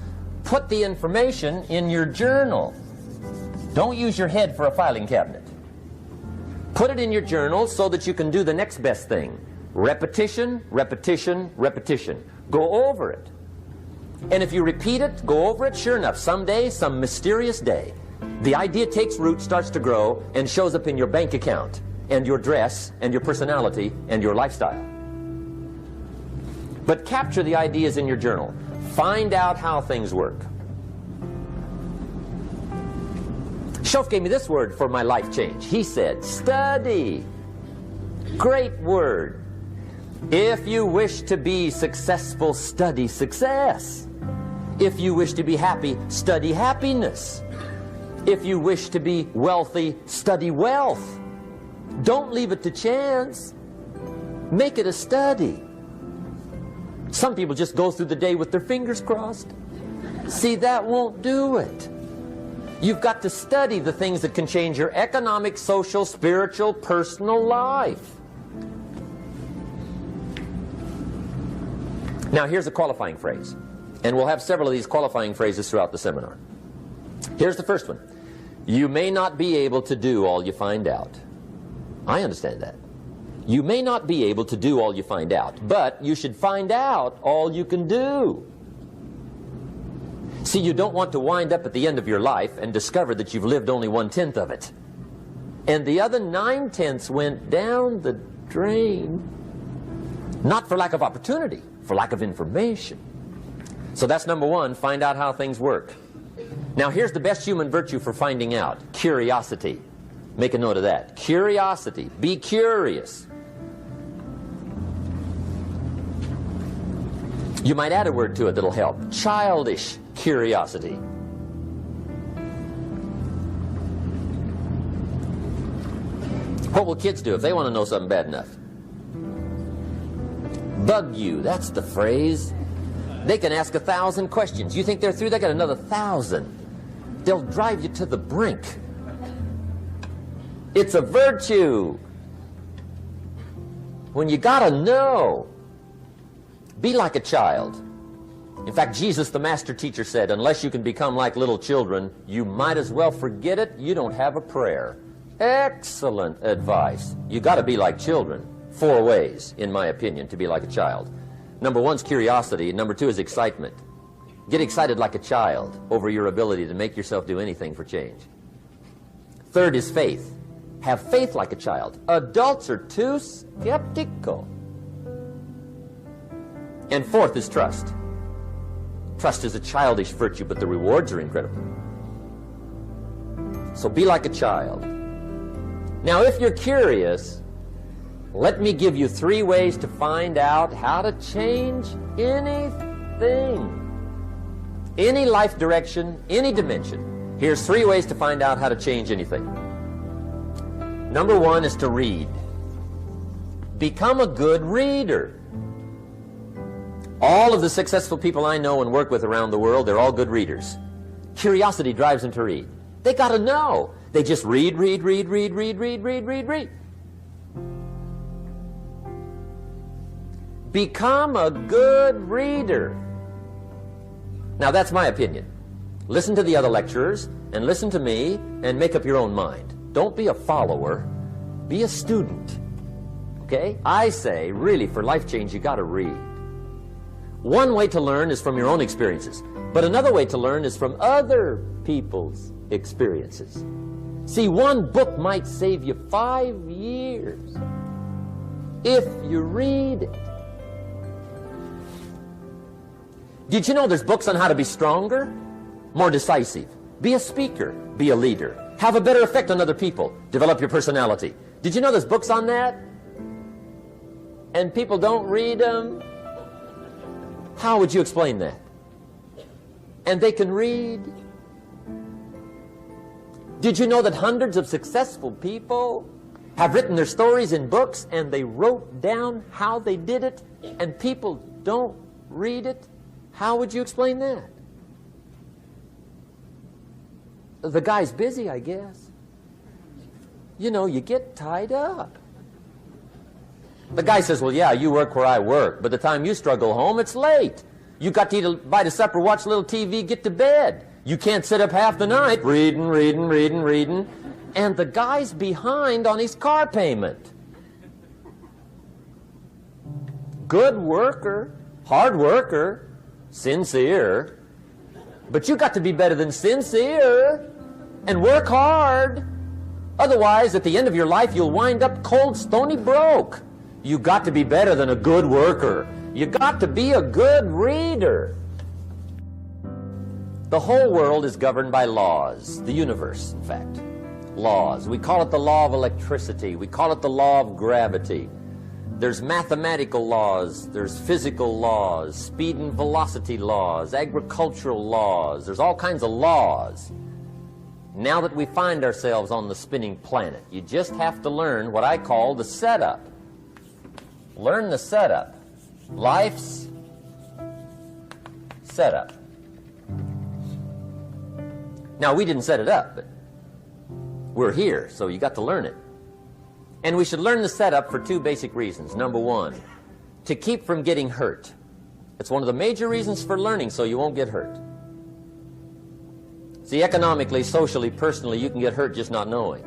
put the information in your journal. Don't use your head for a filing cabinet. Put it in your journal so that you can do the next best thing. Repetition, repetition, repetition. Go over it. And if you repeat it, go over it, sure enough, someday, some mysterious day, the idea takes root, starts to grow, and shows up in your bank account, and your dress, and your personality, and your lifestyle. But capture the ideas in your journal. Find out how things work. Schoaf gave me this word for my life change. He said, study. Great word. If you wish to be successful, study success. If you wish to be happy, study happiness. If you wish to be wealthy, study wealth. Don't leave it to chance. Make it a study. Some people just go through the day with their fingers crossed. See, that won't do it. You've got to study the things that can change your economic, social, spiritual, personal life. Now, here's a qualifying phrase. And we'll have several of these qualifying phrases throughout the seminar. Here's the first one. You may not be able to do all you find out. I understand that. You may not be able to do all you find out, but you should find out all you can do. See, you don't want to wind up at the end of your life and discover that you've lived only 1/10 of it. And the other 9/10 went down the drain. Not for lack of opportunity, for lack of information. So that's number 1, find out how things work. Now here's the best human virtue for finding out. Curiosity. Make a note of that. Curiosity. Be curious. You might add a word to it that'll help. Childish curiosity. What will kids do if they want to know something bad enough? Bug you. That's the phrase. They can ask 1,000 questions. You think they're through? They got another 1,000. They'll drive you to the brink. It's a virtue. when you got to know. Be like a child. In fact, Jesus, the master teacher, said, unless you can become like little children, you might as well forget it. You don't have a prayer. Excellent advice. You got to be like children. 4 ways, in my opinion, to be like a child. Number 1 is curiosity. Number 2 is excitement. Get excited like a child over your ability to make yourself do anything for change. 3rd is faith. Have faith like a child. Adults are too skeptical. And 4th is trust. Trust is a childish virtue, but the rewards are incredible. So be like a child. Now, if you're curious, let me give you 3 ways to find out how to change anything. Any life direction, any dimension. Here's 3 ways to find out how to change anything. Number 1 is to read. Become a good reader. All of the successful people I know and work with around the world, they're all good readers. Curiosity drives them to read. They got to know. They just read. Become a good reader. Now, that's my opinion. Listen to the other lecturers and listen to me and make up your own mind. Don't be a follower. Be a student. Okay? I say, really, for life change, you got to read. One way to learn is from your own experiences, but another way to learn is from other people's experiences. See, one book might save you 5 years if you read it. Did you know there's books on how to be stronger, more decisive, be a speaker, be a leader, have a better effect on other people, develop your personality? Did you know there's books on that? And people don't read them? How would you explain that? And they can read. Did you know that hundreds of successful people have written their stories in books and they wrote down how they did it and people don't read it? How would you explain that? The guy's busy, I guess. You know, you get tied up. The guy says, well, yeah, you work where I work. By the time you struggle home, it's late. You got to eat a bite of supper, watch a little TV, get to bed. You can't sit up half the night reading. And the guy's behind on his car payment. Good worker, hard worker, sincere. But you got to be better than sincere and work hard. Otherwise, at the end of your life, you'll wind up cold, stony broke. You got to be better than a good worker. You got to be a good reader. The whole world is governed by laws. The universe, in fact. Laws. We call it the law of electricity. We call it the law of gravity. There's mathematical laws. There's physical laws. Speed and velocity laws. Agricultural laws. There's all kinds of laws. Now that we find ourselves on the spinning planet, you just have to learn what I call the setup. Learn the setup. Life's setup. Now, we didn't set it up, but we're here, so you got to learn it. And we should learn the setup for 2 basic reasons. Number 1, to keep from getting hurt. It's one of the major reasons for learning, so you won't get hurt. See, economically, socially, personally, you can get hurt just not knowing.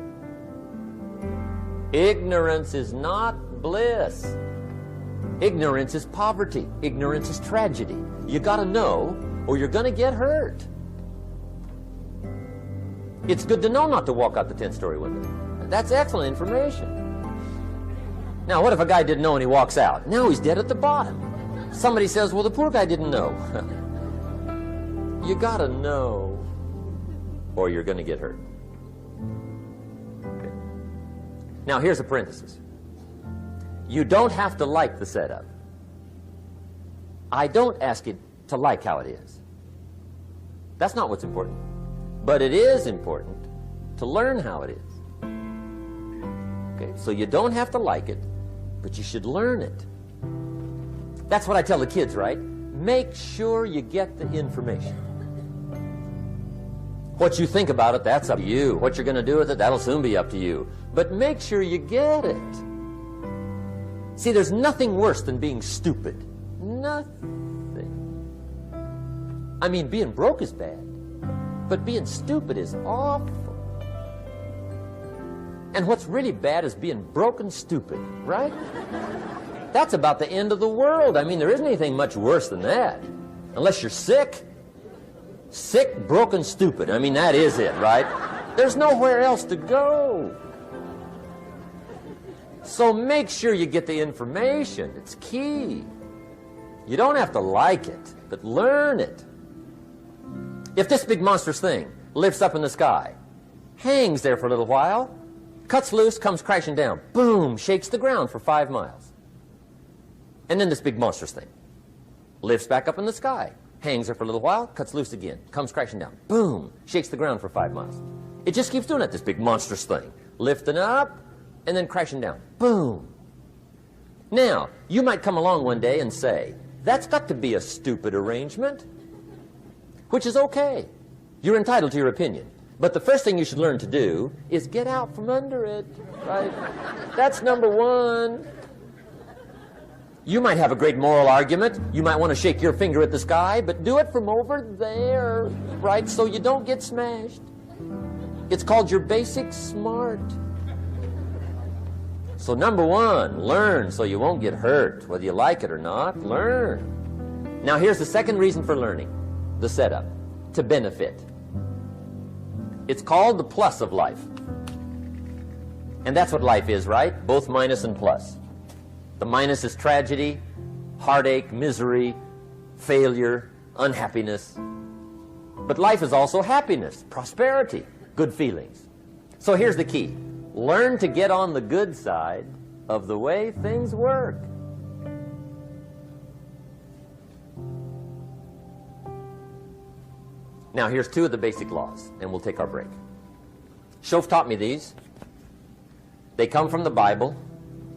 Ignorance is not bliss. Ignorance is poverty. Ignorance is tragedy. You got to know, or you're going to get hurt. It's good to know not to walk out the 10th-story window. That's excellent information. Now, what if a guy didn't know and he walks out? Now he's dead at the bottom. Somebody says, well, the poor guy didn't know. You got to know, or you're going to get hurt. Okay. Now, here's a parenthesis. You don't have to like the setup. I don't ask you to like how it is. That's not what's important. But it is important to learn how it is. Okay, so you don't have to like it, but you should learn it. That's what I tell the kids, right? Make sure you get the information. What you think about it, that's up to you. What you're going to do with it, that'll soon be up to you. But make sure you get it. See, there's nothing worse than being stupid. Nothing. I mean, being broke is bad, but being stupid is awful. And what's really bad is being broke and stupid, right? That's about the end of the world. I mean, there isn't anything much worse than that. Unless you're sick. Sick, broken, stupid. I mean, that is it, right? There's nowhere else to go. So make sure you get the information. It's key. You don't have to like it, but learn it. If this big monstrous thing lifts up in the sky, hangs there for a little while, cuts loose, comes crashing down, boom, shakes the ground for 5 miles. And then this big monstrous thing lifts back up in the sky, hangs there for a little while, cuts loose again, comes crashing down, boom, shakes the ground for 5 miles. It just keeps doing it, this big monstrous thing, lifting up and then crashing down, boom. Now, you might come along one day and say, that's got to be a stupid arrangement, which is okay. You're entitled to your opinion. But the first thing you should learn to do is get out from under it, right? That's number one. You might have a great moral argument. You might want to shake your finger at the sky, but do it from over there, right, so you don't get smashed. It's called your basic smart. So number one, learn so you won't get hurt. Whether you like it or not, learn. Now here's the second reason for learning, the setup, to benefit. It's called the plus of life. And that's what life is, right? Both minus and plus. The minus is tragedy, heartache, misery, failure, unhappiness. But life is also happiness, prosperity, good feelings. So here's the key. Learn to get on the good side of the way things work. Now here's 2 of the basic laws, and we'll take our break. Shof taught me these. They come from the Bible.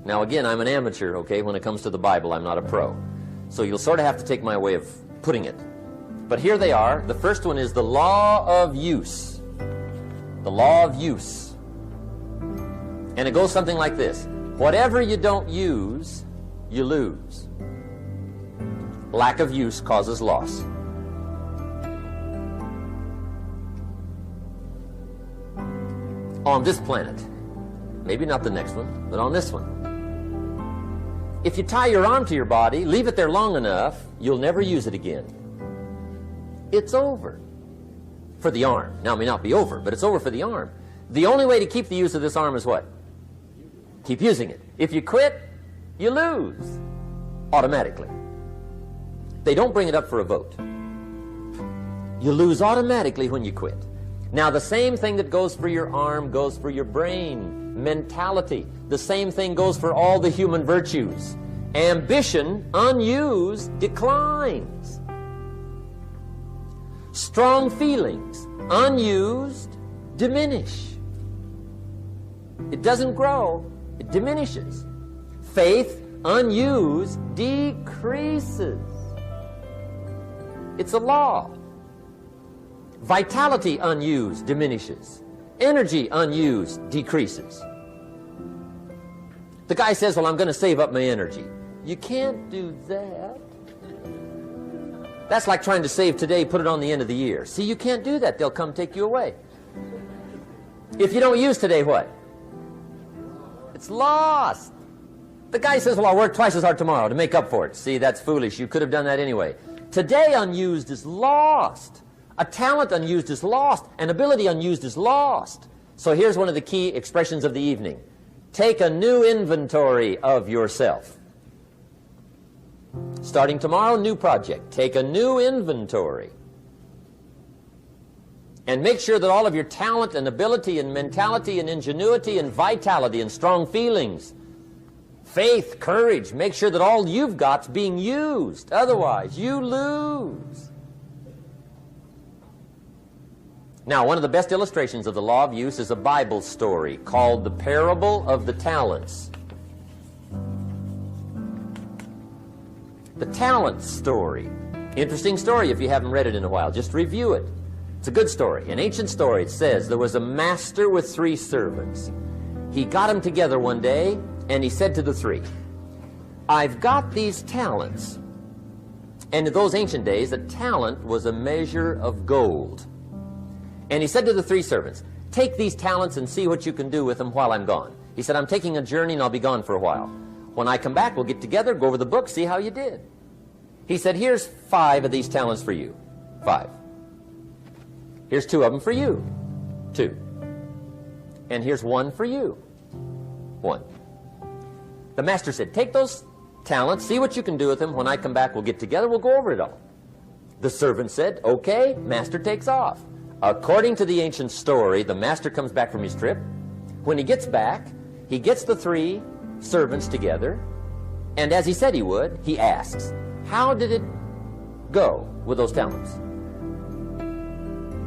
Now again, I'm an amateur, okay, when it comes to the Bible. I'm not a pro. So you'll sort of have to take my way of putting it. But here they are. The first one is the law of use. The law of use. And it goes something like this. Whatever you don't use, you lose. Lack of use causes loss. On this planet, maybe not the next one, but on this one, if you tie your arm to your body, leave it there long enough, you'll never use it again. It's over for the arm. Now, it may not be over, but it's over for the arm. The only way to keep the use of this arm is what? Keep using it. If you quit, you lose automatically. They don't bring it up for a vote. You lose automatically when you quit. Now, the same thing that goes for your arm goes for your brain, mentality. The same thing goes for all the human virtues. Ambition, unused, declines. Strong feelings, unused, diminish. It doesn't grow, it diminishes. Faith, unused, decreases. It's a law. Vitality, unused, diminishes. Energy, unused, decreases. The guy says, well, I'm going to save up my energy. You can't do that. That's like trying to save today, put it on the end of the year. See, you can't do that. They'll come take you away. If you don't use today, what? It's lost. The guy says, well, I'll work twice as hard tomorrow to make up for it. See, that's foolish. You could have done that anyway. Today unused is lost. A talent unused is lost. An ability unused is lost. So here's one of the key expressions of the evening. Take a new inventory of yourself. Starting tomorrow, new project. Take a new inventory. And make sure that all of your talent and ability and mentality and ingenuity and vitality and strong feelings, faith, courage, make sure that all you've got's being used. Otherwise, you lose. Now, one of the best illustrations of the law of use is a Bible story called the Parable of the Talents. The talent story. Interesting story if you haven't read it in a while. Just review it. It's a good story. An ancient story. It says there was a master with 3 servants. He got them together one day and he said to the 3, I've got these talents. And in those ancient days, a talent was a measure of gold. And he said to the 3 servants, take these talents and see what you can do with them while I'm gone. He said, I'm taking a journey and I'll be gone for a while. When I come back, we'll get together, go over the book, see how you did. He said, here's 5 of these talents for you. 5. Here's 2 of them for you. 2. And here's 1 for you. 1. The master said, take those talents, see what you can do with them. When I come back, we'll get together, we'll go over it all. The servant said, okay, master takes off. According to the ancient story, the master comes back from his trip. When he gets back, he gets the 3 servants together, and as he said he would, he asks, how did it go with those talents?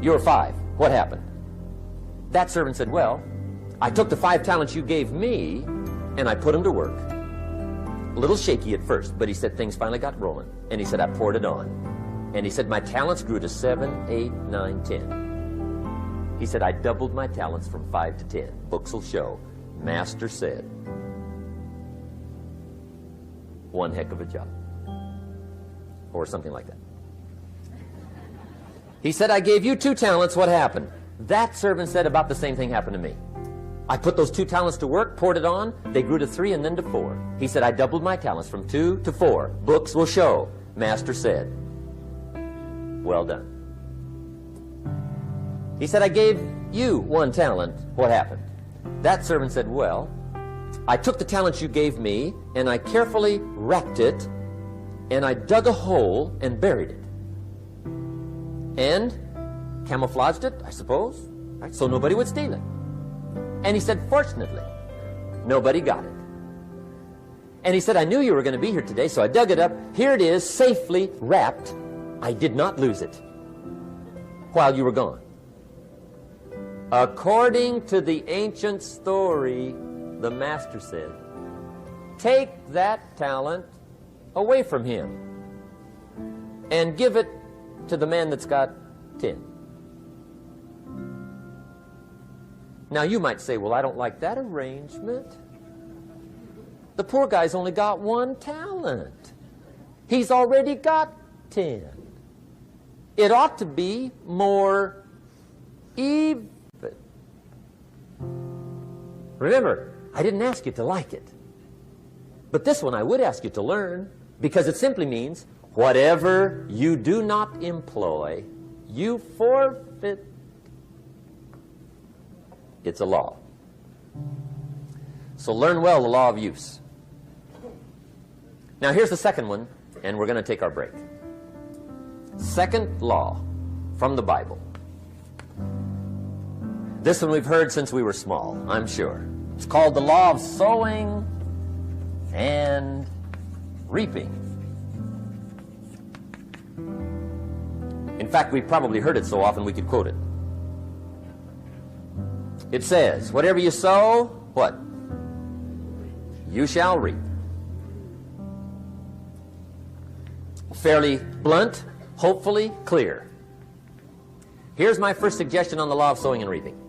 You were 5. What happened? That servant said, well, I took the 5 talents you gave me, and I put them to work. A little shaky at first, but he said things finally got rolling. And he said, I poured it on. And he said, my talents grew to 7, 8, 9, 10. He said, I doubled my talents from 5 to 10. Books will show. Master said, one heck of a job. Or something like that. He said, I gave you 2 talents. What happened? That servant said about the same thing happened to me. I put those 2 talents to work, poured it on. They grew to 3 and then to 4. He said, I doubled my talents from 2 to 4. Books will show. Master said, well done. He said, I gave you 1 talent. What happened? That servant said, well, I took the talents you gave me, and I carefully wrapped it, and I dug a hole and buried it. And camouflaged it, I suppose, right, so nobody would steal it. And he said, fortunately, nobody got it. And he said, I knew you were going to be here today, so I dug it up. Here it is, safely wrapped. I did not lose it while you were gone. According to the ancient story, the master said, take that talent away from him and give it to the man that's got 10. Now you might say, well, I don't like that arrangement. The poor guy's only got 1 talent. He's already got 10. It ought to be more even. Remember, I didn't ask you to like it. But this one I would ask you to learn, because it simply means whatever you do not employ, you forfeit. It's a law. So learn well the law of use. Now here's the second one, and we're going to take our break. Second law from the Bible. This one we've heard since we were small, I'm sure. It's called the law of sowing and reaping. In fact, we've probably heard it so often we could quote it. It says, whatever you sow, what? You shall reap. Fairly blunt, hopefully clear. Here's my first suggestion on the law of sowing and reaping.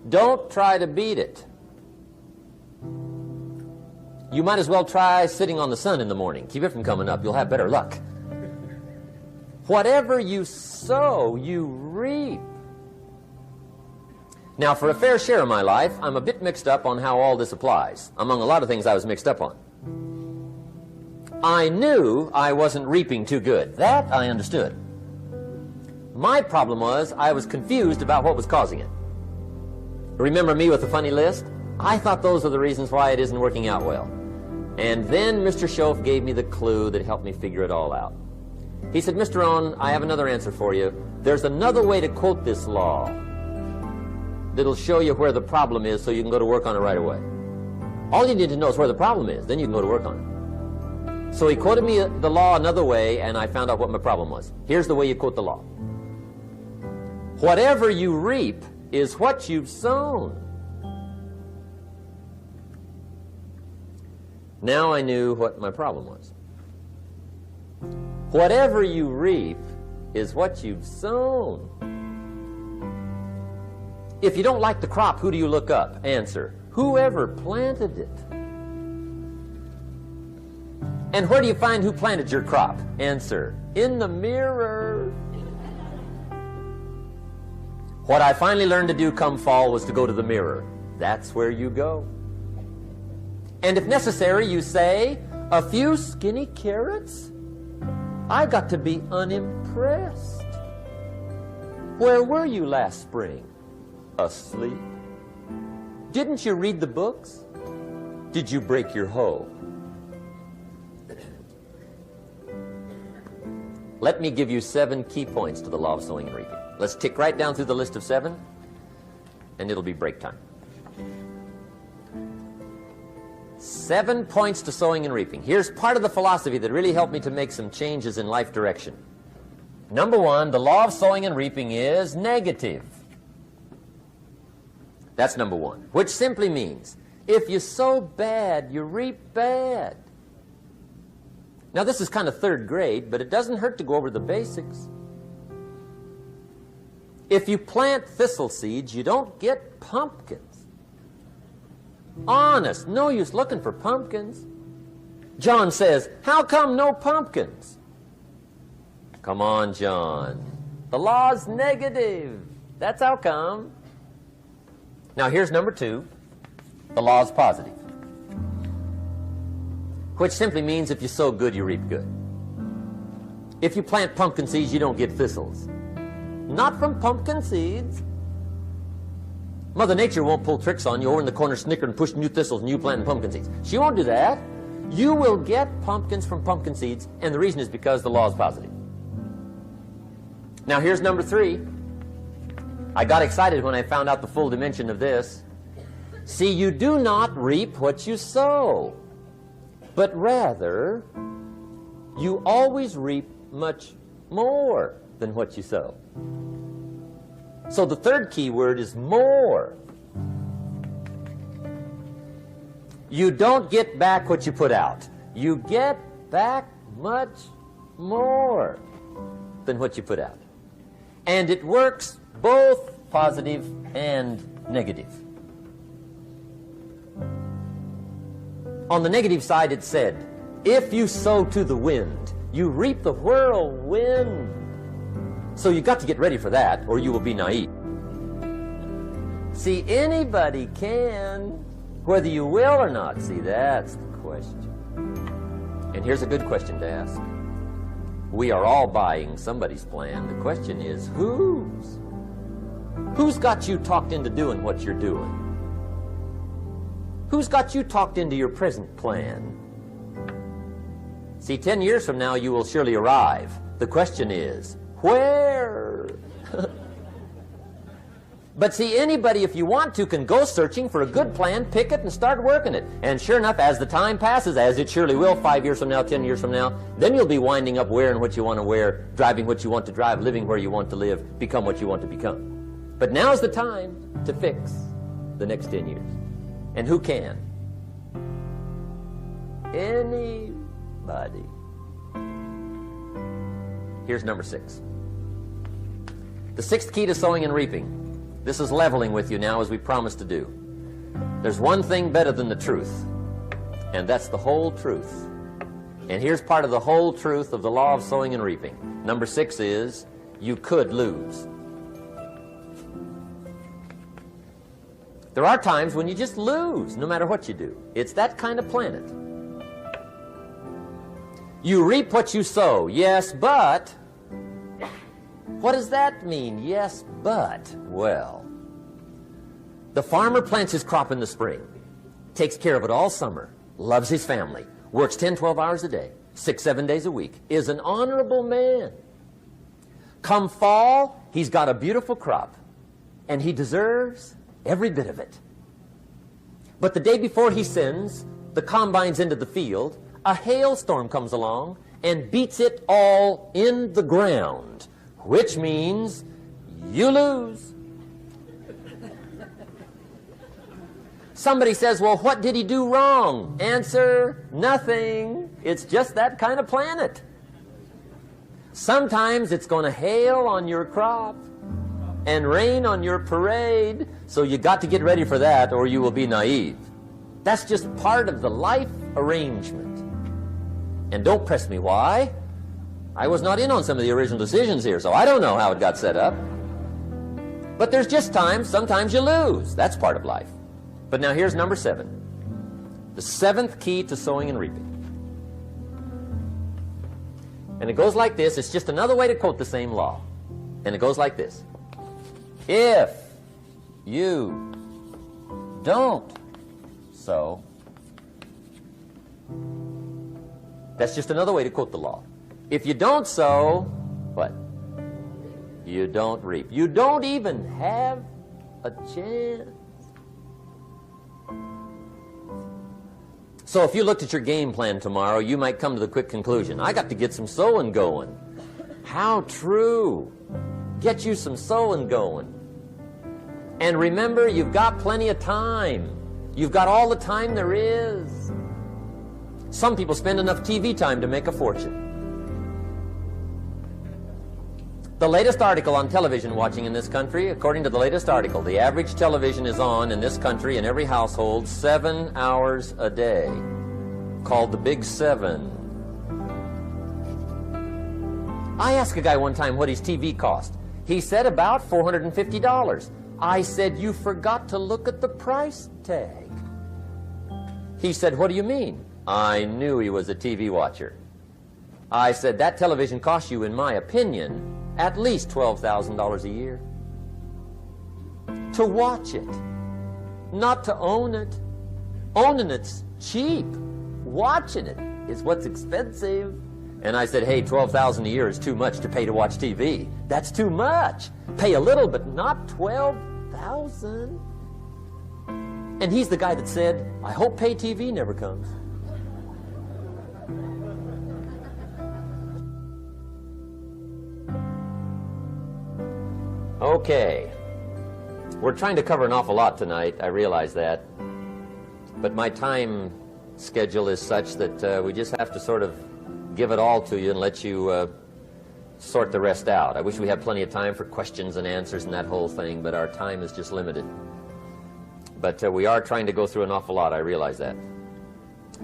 Don't try to beat it. You might as well try sitting on the sun in the morning. Keep it from coming up. You'll have better luck. Whatever you sow, you reap. Now, for a fair share of my life, I'm a bit mixed up on how all this applies. Among a lot of things I was mixed up on. I knew I wasn't reaping too good. That I understood. My problem was I was confused about what was causing it. Remember me with the funny list? I thought those are the reasons why it isn't working out well. And then Mr. Schoaf gave me the clue that helped me figure it all out. He said, Mr. Rohn, I have another answer for you. There's another way to quote this law that'll show you where the problem is so you can go to work on it right away. All you need to know is where the problem is, then you can go to work on it. So he quoted me the law another way, and I found out what my problem was. Here's the way you quote the law. Whatever you reap is what you've sown. Now I knew what my problem was. Whatever you reap is what you've sown. If you don't like the crop, who do you look up? Answer, whoever planted it. And where do you find who planted your crop? Answer, in the mirror. What I finally learned to do come fall was to go to the mirror. That's where you go. And if necessary, you say, a few skinny carrots? I got to be unimpressed. Where were you last spring? Asleep. Didn't you read the books? Did you break your hoe? Let me give you 7 key points to the law of sowing and reaping. Let's tick right down through the list of 7, and it'll be break time. 7 points to sowing and reaping. Here's part of the philosophy that really helped me to make some changes in life direction. Number 1, the law of sowing and reaping is negative. That's number 1, which simply means if you sow bad, you reap bad. Now, this is kind of 3rd grade, but it doesn't hurt to go over the basics. If you plant thistle seeds, you don't get pumpkins. Honest, no use looking for pumpkins. John says, how come no pumpkins? Come on, John. The law's negative. That's how come. Now, here's number 2. The law's positive, which simply means if you sow good, you reap good. If you plant pumpkin seeds, you don't get thistles. Not from pumpkin seeds. Mother Nature won't pull tricks on you over in the corner, snicker and push new thistles and you planting pumpkin seeds. She won't do that. You will get pumpkins from pumpkin seeds, and the reason is because the law is positive. Now, here's number 3. I got excited when I found out the full dimension of this. See, you do not reap what you sow, but rather you always reap much more than what you sow. So the 3rd key word is more. You don't get back what you put out. You get back much more than what you put out. And it works both positive and negative. On the negative side, it said, if you sow to the wind, you reap the whirlwind. So you got to get ready for that, or you will be naive. See, anybody can, whether you will or not. See, that's the question. And here's a good question to ask. We are all buying somebody's plan. The question is, whose? Who's got you talked into doing what you're doing? Who's got you talked into your present plan? See, 10 years from now, you will surely arrive. The question is, where? But see, anybody, if you want to, can go searching for a good plan, pick it, and start working it. And sure enough, as the time passes, as it surely will 5 years from now, 10 years from now, then you'll be winding up wearing what you want to wear, driving what you want to drive, living where you want to live, become what you want to become. But now's the time to fix the next 10 years. And who can? Anybody. Here's number 6. The 6th key to sowing and reaping. This is leveling with you now, as we promised to do. There's one thing better than the truth, and that's the whole truth. And here's part of the whole truth of the law of sowing and reaping. Number 6 is, you could lose. There are times when you just lose, no matter what you do. It's that kind of planet. You reap what you sow, yes, but... What does that mean, yes, but? Well, the farmer plants his crop in the spring, takes care of it all summer, loves his family, works 10, 12 hours a day, 6, 7 days a week, is an honorable man. Come fall, he's got a beautiful crop, and he deserves every bit of it. But the day before he sends the combines into the field, a hailstorm comes along and beats it all in the ground, which means you lose. Somebody says, well, what did he do wrong? Answer, nothing. It's just that kind of planet. Sometimes it's going to hail on your crop and rain on your parade, so you got to get ready for that or you will be naive. That's just part of the life arrangement. And don't press me why. I was not in on some of the original decisions here, so I don't know how it got set up. But there's just times, sometimes you lose. That's part of life. But now here's number 7. The 7th key to sowing and reaping. And it goes like this. It's just another way to quote the same law. And it goes like this. If you don't sow, that's just another way to quote the law. If you don't sow, what? You don't reap. You don't even have a chance. So if you looked at your game plan tomorrow, you might come to the quick conclusion, I got to get some sowing going. How true. Get you some sowing going. And remember, you've got plenty of time. You've got all the time there is. Some people spend enough TV time to make a fortune. The latest article on television watching in this country, according to the latest article, the average television is on in this country in every household 7 hours a day, called the Big 7. I asked a guy one time what his TV cost. He said about $450. I said, you forgot to look at the price tag. He said, what do you mean? I knew he was a TV watcher. I said, that television costs you, in my opinion, at least $12,000 a year. To watch it, not to own it. Owning it's cheap. Watching it is what's expensive. And I said, hey, $12,000 a year is too much to pay to watch TV. That's too much. Pay a little, but not $12,000. And he's the guy that said, I hope pay TV never comes. Okay. We're trying to cover an awful lot tonight, I realize that. But my time schedule is such that we just have to sort of give it all to you and let you sort the rest out. I wish we had plenty of time for questions and answers and that whole thing, but our time is just limited. But we are trying to go through an awful lot, I realize that.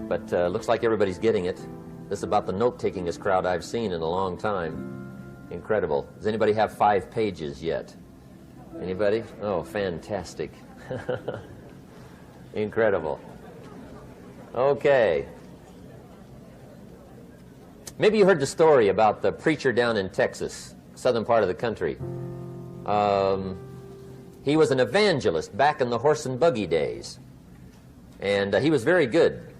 But looks like everybody's getting it. This is about the note-takingest crowd I've seen in a long time. Incredible. Does anybody have 5 pages yet? Anybody? Oh, fantastic. Incredible. Okay. Maybe you heard the story about the preacher down in Texas, southern part of the country. He was an evangelist back in the horse and buggy days. And he was very good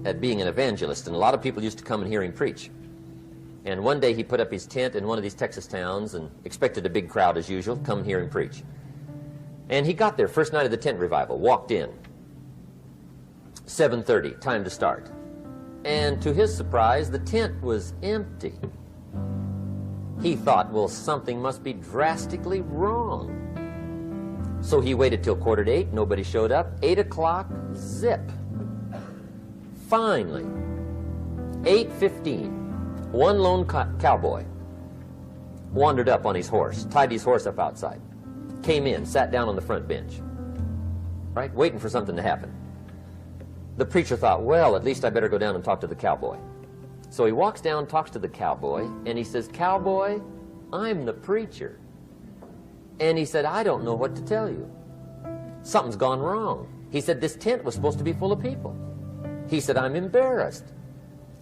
at being an evangelist, and a lot of people used to come and hear him preach. And one day he put up his tent in one of these Texas towns and expected a big crowd as usual, come hear him preach. And he got there, first night of the tent revival, walked in. 7:30, time to start. And to his surprise, the tent was empty. He thought, well, something must be drastically wrong. So he waited till 7:45, nobody showed up. 8 o'clock, zip. Finally, 8:15, one lone cowboy wandered up on his horse, tied his horse up outside, came in, sat down on the front bench, right, waiting for something to happen. The preacher thought, well, at least I better go down and talk to the cowboy. So he walks down, talks to the cowboy, and he says, Cowboy, I'm the preacher. And he said, I don't know what to tell you. Something's gone wrong. He said, this tent was supposed to be full of people. He said, I'm embarrassed.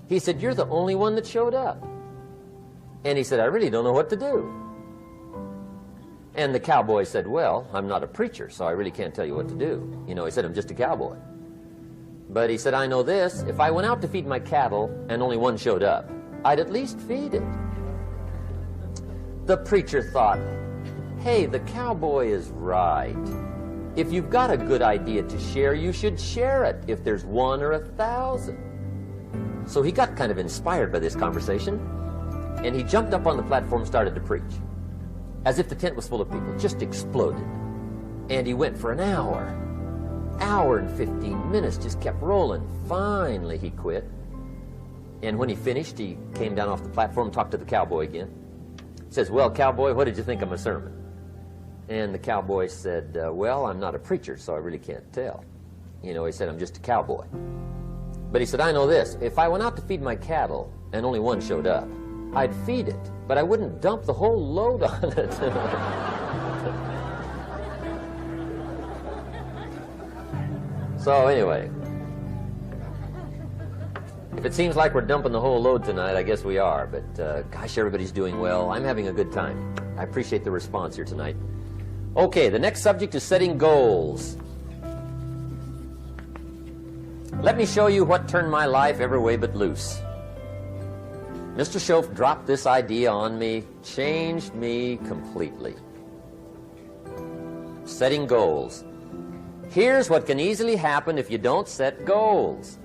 He said, you're the only one that showed up. And he said, I really don't know what to do. And the cowboy said, well, I'm not a preacher, so I really can't tell you what to do. You know, he said, I'm just a cowboy. But he said, I know this, if I went out to feed my cattle and only one showed up, I'd at least feed it. The preacher thought, hey, the cowboy is right. If you've got a good idea to share, you should share it, if there's 1 or 1,000. So he got kind of inspired by this conversation, and he jumped up on the platform and started to preach, as if the tent was full of people, just exploded. And he went for an hour and 15 minutes, just kept rolling. Finally, he quit. And when he finished, he came down off the platform and talked to the cowboy again. He says, well, cowboy, what did you think of my sermon? And the cowboy said, well, I'm not a preacher, so I really can't tell. You know, he said, I'm just a cowboy. But he said, I know this. If I went out to feed my cattle and only one showed up, I'd feed it, but I wouldn't dump the whole load on it. So anyway, if it seems like we're dumping the whole load tonight, I guess we are. But gosh, everybody's doing well. I'm having a good time. I appreciate the response here tonight. Okay, the next subject is setting goals. Let me show you what turned my life every way but loose. Mr. Schoaf dropped this idea on me, changed me completely. Setting goals. Here's what can easily happen if you don't set goals.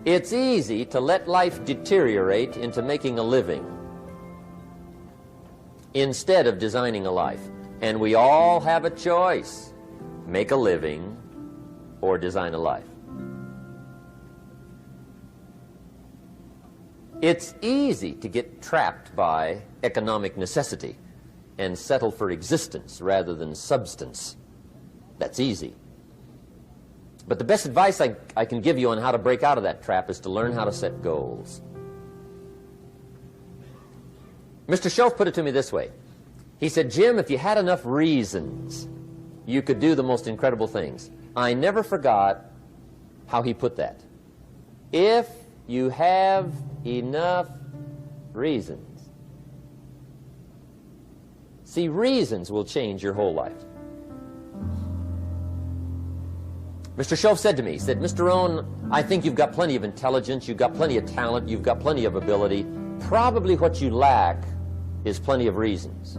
It's easy to let life deteriorate into making a living instead of designing a life. And we all have a choice: make a living or design a life. It's easy to get trapped by economic necessity and settle for existence rather than substance. That's easy. But the best advice I can give you on how to break out of that trap is to learn how to set goals. Mr. Schoaf put it to me this way. He said, Jim, if you had enough reasons, you could do the most incredible things. I never forgot how he put that. If you have enough reasons. See, reasons will change your whole life. Mr. Schoaf said to me, he said, Mr. Rohn, I think you've got plenty of intelligence, you've got plenty of talent, you've got plenty of ability. Probably what you lack is plenty of reasons.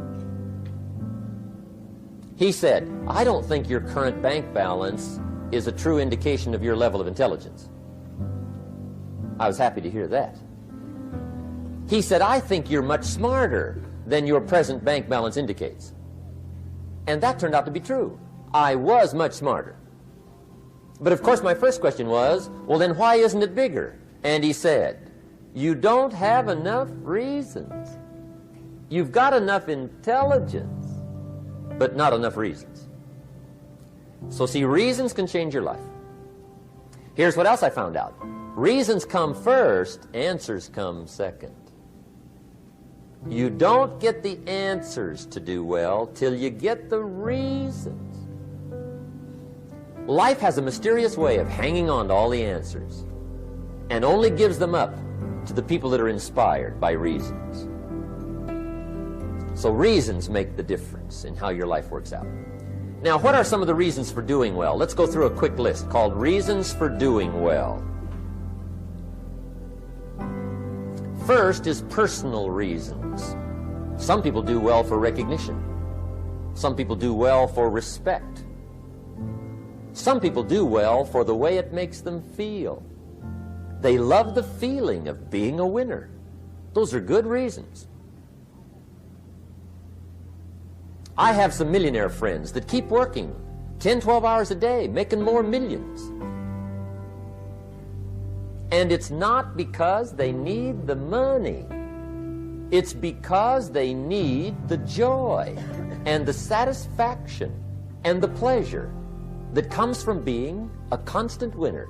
He said, I don't think your current bank balance is a true indication of your level of intelligence. I was happy to hear that. He said, I think you're much smarter than your present bank balance indicates. And that turned out to be true. I was much smarter. But of course my first question was, well then why isn't it bigger? And he said, you don't have enough reasons. You've got enough intelligence, but not enough reasons. So see, reasons can change your life. Here's what else I found out. Reasons come first, answers come second. You don't get the answers to do well till you get the reasons. Life has a mysterious way of hanging on to all the answers and only gives them up to the people that are inspired by reasons. So reasons make the difference in how your life works out. Now, what are some of the reasons for doing well? Let's go through a quick list called Reasons for Doing Well. First is personal reasons. Some people do well for recognition. Some people do well for respect. Some people do well for the way it makes them feel. They love the feeling of being a winner. Those are good reasons. I have some millionaire friends that keep working 10, 12 hours a day, making more millions. And it's not because they need the money. It's because they need the joy and the satisfaction and the pleasure that comes from being a constant winner.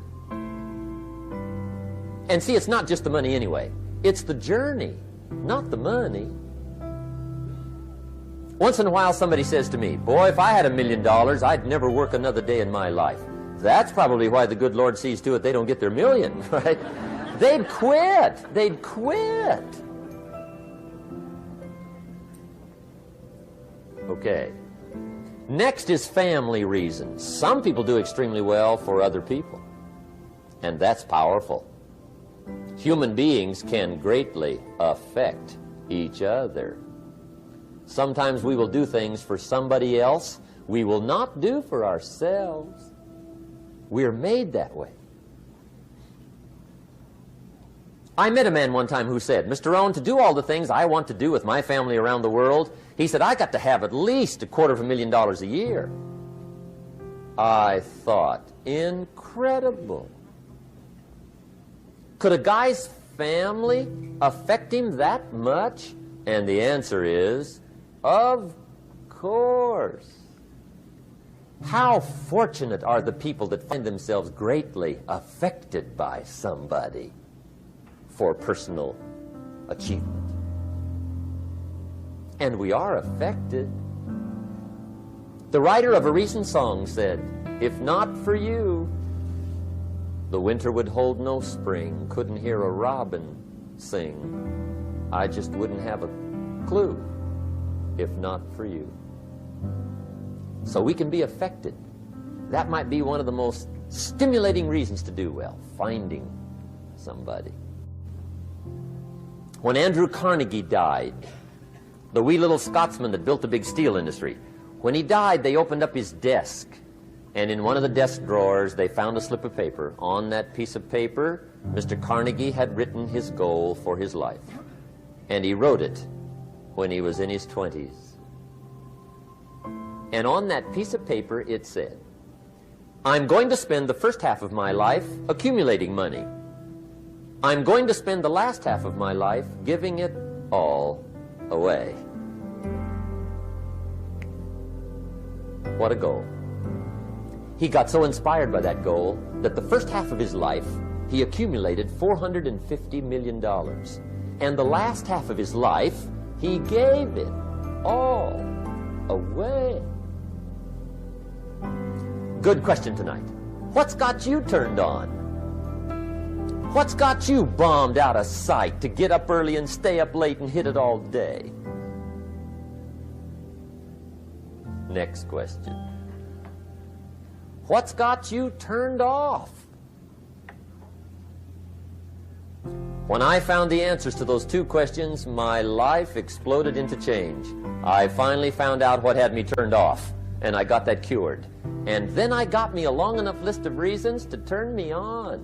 And see, it's not just the money anyway. It's the journey, not the money. Once in a while somebody says to me, boy, if I had $1 million, I'd never work another day in my life. That's probably why the good Lord sees to it they don't get their million, right? They'd quit. They'd quit. Okay. Next is family reasons. Some people do extremely well for other people, and that's powerful. Human beings can greatly affect each other. Sometimes we will do things for somebody else we will not do for ourselves. We're made that way. I met a man one time who said, Mr. Rohn, to do all the things I want to do with my family around the world, he said, I got to have at least $250,000 a year. I thought, incredible. Could a guy's family affect him that much? And the answer is, of course. How fortunate are the people that find themselves greatly affected by somebody for personal achievement. And we are affected. The writer of a recent song said, "If not for you, the winter would hold no spring, couldn't hear a robin sing. I just wouldn't have a clue if not for you." So we can be affected. That might be one of the most stimulating reasons to do well, finding somebody. When Andrew Carnegie died, the wee little Scotsman that built the big steel industry, when he died, they opened up his desk, and in one of the desk drawers, they found a slip of paper. On that piece of paper, Mr. Carnegie had written his goal for his life, and he wrote it when he was in his 20s. And on that piece of paper, it said, "I'm going to spend the first half of my life accumulating money. I'm going to spend the last half of my life giving it all away." What a goal. He got so inspired by that goal that the first half of his life, he accumulated $450 million. And the last half of his life, he gave it all away. Good question tonight. What's got you turned on? What's got you bombed out of sight to get up early and stay up late and hit it all day? Next question. What's got you turned off? When I found the answers to those two questions, my life exploded into change. I finally found out what had me turned off, and I got that cured. And then I got me a long enough list of reasons to turn me on.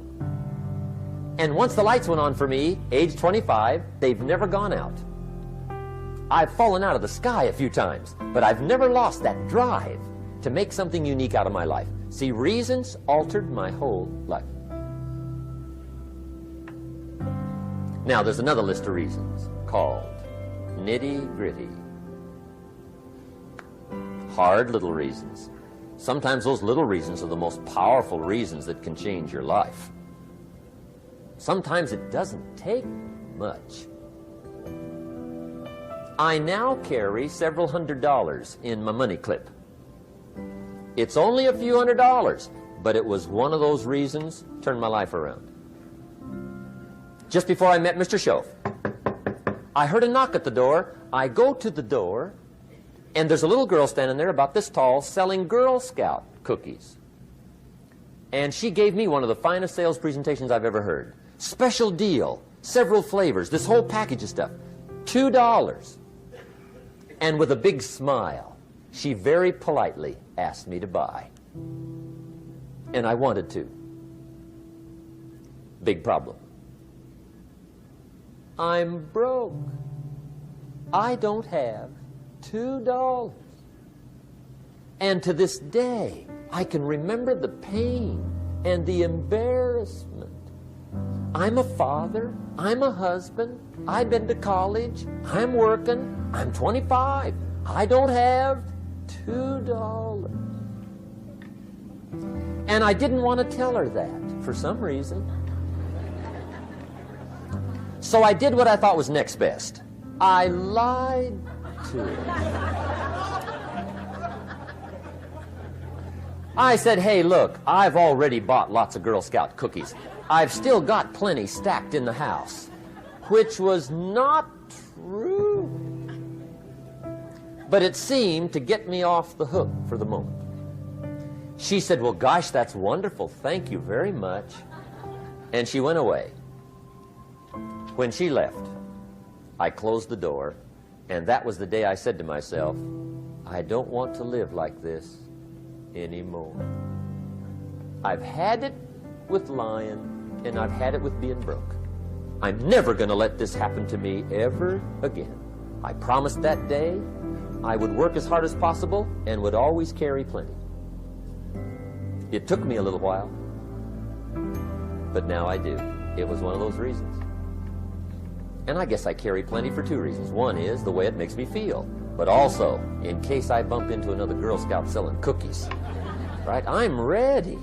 And once the lights went on for me, age 25, they've never gone out. I've fallen out of the sky a few times, but I've never lost that drive to make something unique out of my life. See, reasons altered my whole life. Now, there's another list of reasons called nitty-gritty. Hard little reasons. Sometimes those little reasons are the most powerful reasons that can change your life. Sometimes it doesn't take much. I now carry several $100s in my money clip. It's only a few $100s, but it was one of those reasons turned my life around. Just before I met Mr. Schoaf, I heard a knock at the door. I go to the door, and there's a little girl standing there about this tall selling Girl Scout cookies. And she gave me one of the finest sales presentations I've ever heard. Special deal, several flavors, this whole package of stuff, $2. And with a big smile, she very politely asked me to buy. And I wanted to. Big problem. I'm broke. I don't have $2. And to this day, I can remember the pain and the embarrassment. I'm a father. I'm a husband. I've been to college. I'm working. I'm 25. I don't have $2. And I didn't want to tell her that for some reason. So I did what I thought was next best. I lied to her. I said, "Hey, look, I've already bought lots of Girl Scout cookies. I've still got plenty stacked in the house," which was not true. But it seemed to get me off the hook for the moment. She said, "Well, gosh, that's wonderful. Thank you very much." And she went away. When she left, I closed the door, and that was the day I said to myself, I don't want to live like this anymore. I've had it with lying, and I've had it with being broke. I'm never going to let this happen to me ever again. I promised that day I would work as hard as possible and would always carry plenty. It took me a little while, but now I do. It was one of those reasons. And I guess I carry plenty for two reasons. One is the way it makes me feel, but also in case I bump into another Girl Scout selling cookies. right? I'm ready.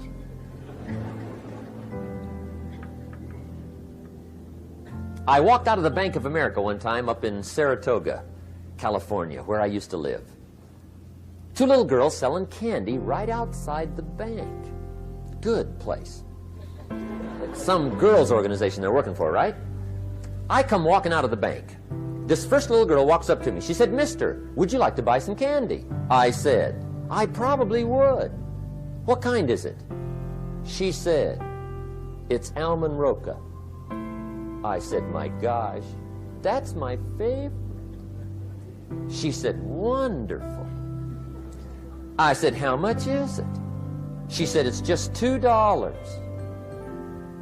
I walked out of the Bank of America one time up in Saratoga, California, where I used to live. Two little girls selling candy right outside the bank. Good place. Some girls' organization they're working for, right? I come walking out of the bank. This first little girl walks up to me. She said, "Mister, would you like to buy some candy?" I said, "I probably would." "What kind is it?" She said, "It's almond roca." I said, "My gosh, that's my favorite." She said, "Wonderful." I said, "How much is it?" She said, "It's just $2.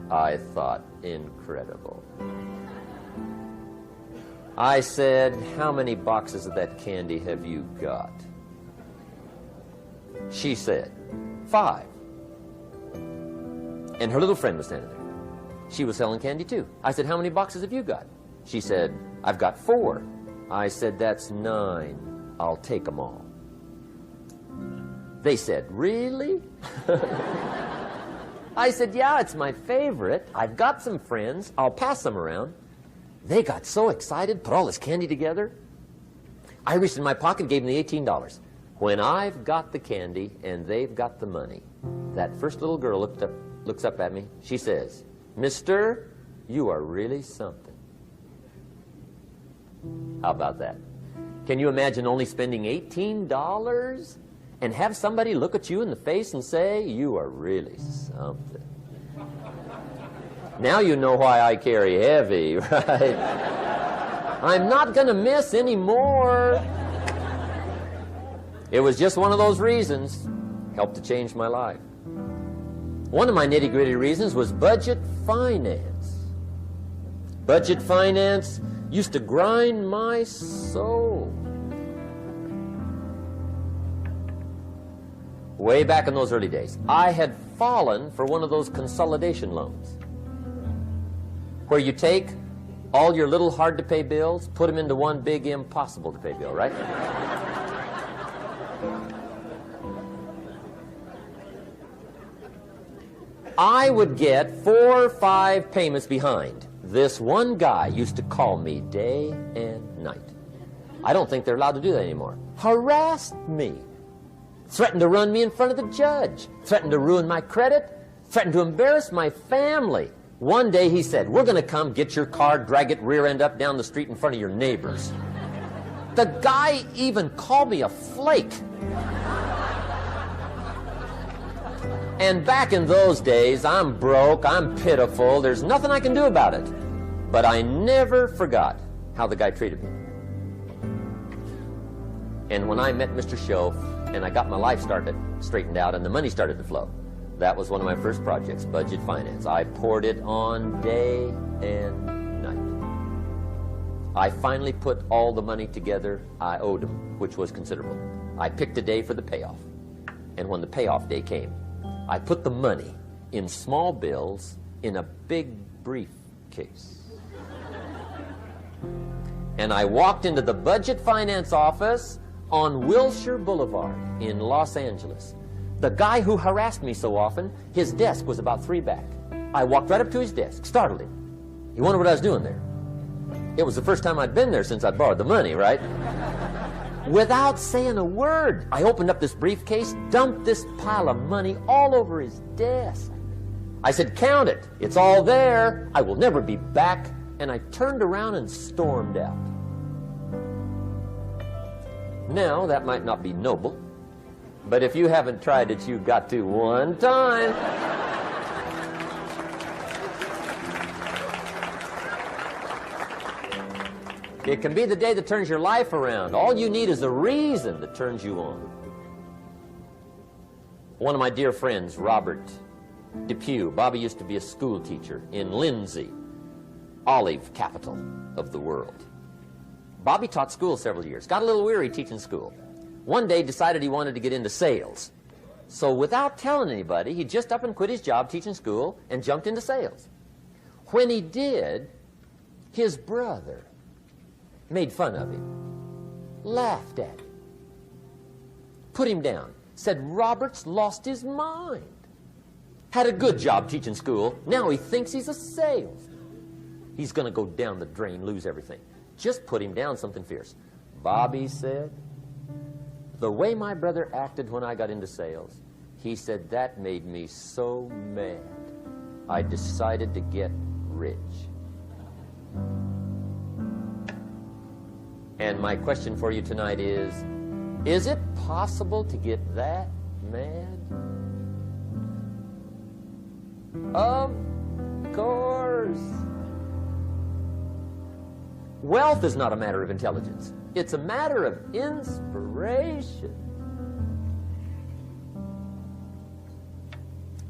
I thought, incredible. I said, "How many boxes of that candy have you got?" She said, 5. And her little friend was standing there. She was selling candy too. I said, "How many boxes have you got?" She said, "I've got 4. I said, "That's 9. I'll take them all." They said, "Really?" I said, "Yeah, it's my favorite. I've got some friends. I'll pass them around." They got so excited, put all this candy together. I reached in my pocket and gave them the $18. When I've got the candy and they've got the money, that first little girl looks up at me. She says, "Mister, you are really something." How about that? Can you imagine only spending $18 and have somebody look at you in the face and say, "You are really something"? Now you know why I carry heavy, right? I'm not going to miss anymore. It was just one of those reasons. Helped to change my life. One of my nitty-gritty reasons was budget finance. Budget finance used to grind my soul. Way back in those early days, I had fallen for one of those consolidation loans, where you take all your little hard-to-pay bills, put them into one big impossible-to-pay bill, right? I would get 4 or 5 payments behind. This one guy used to call me day and night. I don't think they're allowed to do that anymore. Harassed me. Threatened to run me in front of the judge. Threatened to ruin my credit. Threatened to embarrass my family. One day he said, "We're going to come get your car, drag it rear end up down the street in front of your neighbors." The guy even called me a flake. And back in those days, I'm broke, I'm pitiful, there's nothing I can do about it. But I never forgot how the guy treated me. And when I met Mr. Shoaf and I got my life straightened out and the money started to flow, that was one of my first projects, budget finance. I poured it on day and night. I finally put all the money together I owed him, which was considerable. I picked a day for the payoff. And when the payoff day came, I put the money in small bills in a big briefcase. And I walked into the budget finance office on Wilshire Boulevard in Los Angeles. The guy who harassed me so often, his desk was about 3 back. I walked right up to his desk, startled him. He wondered what I was doing there. It was the first time I'd been there since I'd borrowed the money, right? Without saying a word, I opened up this briefcase, dumped this pile of money all over his desk. I said, "Count it. It's all there. I will never be back." And I turned around and stormed out. Now, that might not be noble, but if you haven't tried it, you've got to one time. It can be the day that turns your life around. All you need is a reason that turns you on. One of my dear friends, Robert Depew, Bobby used to be a school teacher in Lindsay, olive capital of the world. Bobby taught school several years, got a little weary teaching school. One day decided he wanted to get into sales. So without telling anybody, he just up and quit his job teaching school and jumped into sales. When he did, his brother made fun of him, laughed at him, put him down, said Robert's lost his mind. Had a good job teaching school. Now he thinks he's a salesman. He's going to go down the drain, lose everything. Just put him down something fierce. Bobby said, the way my brother acted when I got into sales, he said that made me so mad. I decided to get rich. And my question for you tonight is it possible to get that mad? Of course. Wealth is not a matter of intelligence. It's a matter of inspiration.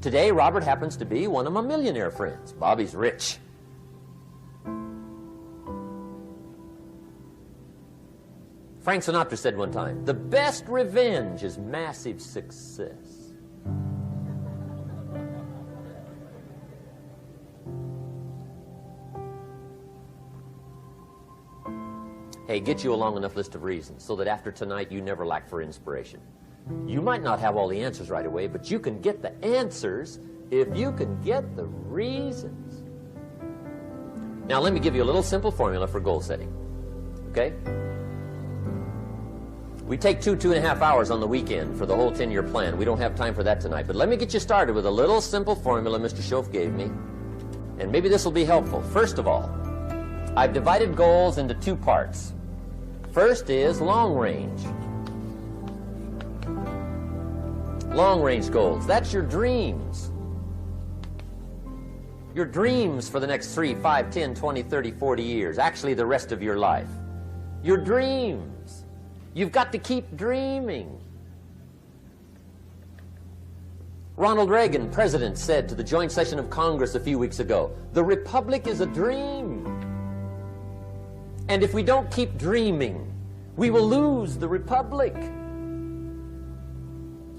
Today, Robert happens to be one of my millionaire friends. Bobby's rich. Frank Sinatra said one time, the best revenge is massive success. Hey, get you a long enough list of reasons so that after tonight you never lack for inspiration. You might not have all the answers right away, but you can get the answers if you can get the reasons. Now, let me give you a little simple formula for goal setting. Okay? We take 2.5 hours on the weekend for the whole 10-year plan. We don't have time for that tonight. But let me get you started with a little simple formula Mr. Schoaf gave me. And maybe this will be helpful. First of all, I've divided goals into two parts. First is long range. Long range goals. That's your dreams. Your dreams for the next 3, 5, 10, 20, 30, 40 years. Actually, the rest of your life. Your dreams. You've got to keep dreaming. Ronald Reagan, president, said to the joint session of Congress a few weeks ago, the Republic is a dream. And if we don't keep dreaming, we will lose the Republic.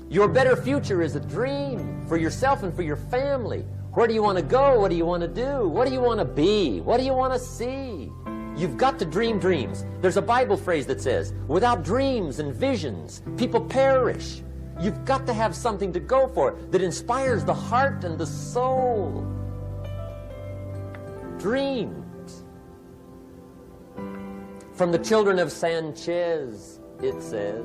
Your better future is a dream for yourself and for your family. Where do you want to go? What do you want to do? What do you want to be? What do you want to see? You've got to dream dreams. There's a Bible phrase that says, without dreams and visions, people perish. You've got to have something to go for that inspires the heart and the soul. Dreams. From the children of Sanchez, it says,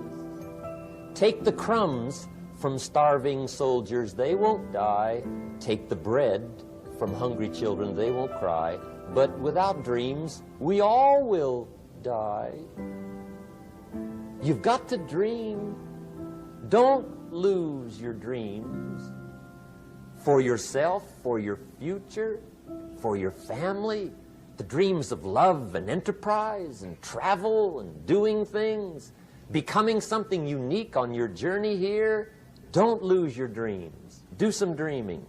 take the crumbs from starving soldiers, they won't die. Take the bread from hungry children, they won't cry. But without dreams, we all will die. You've got to dream. Don't lose your dreams. For yourself, for your future, for your family. The dreams of love and enterprise and travel and doing things. Becoming something unique on your journey here. Don't lose your dreams. Do some dreaming.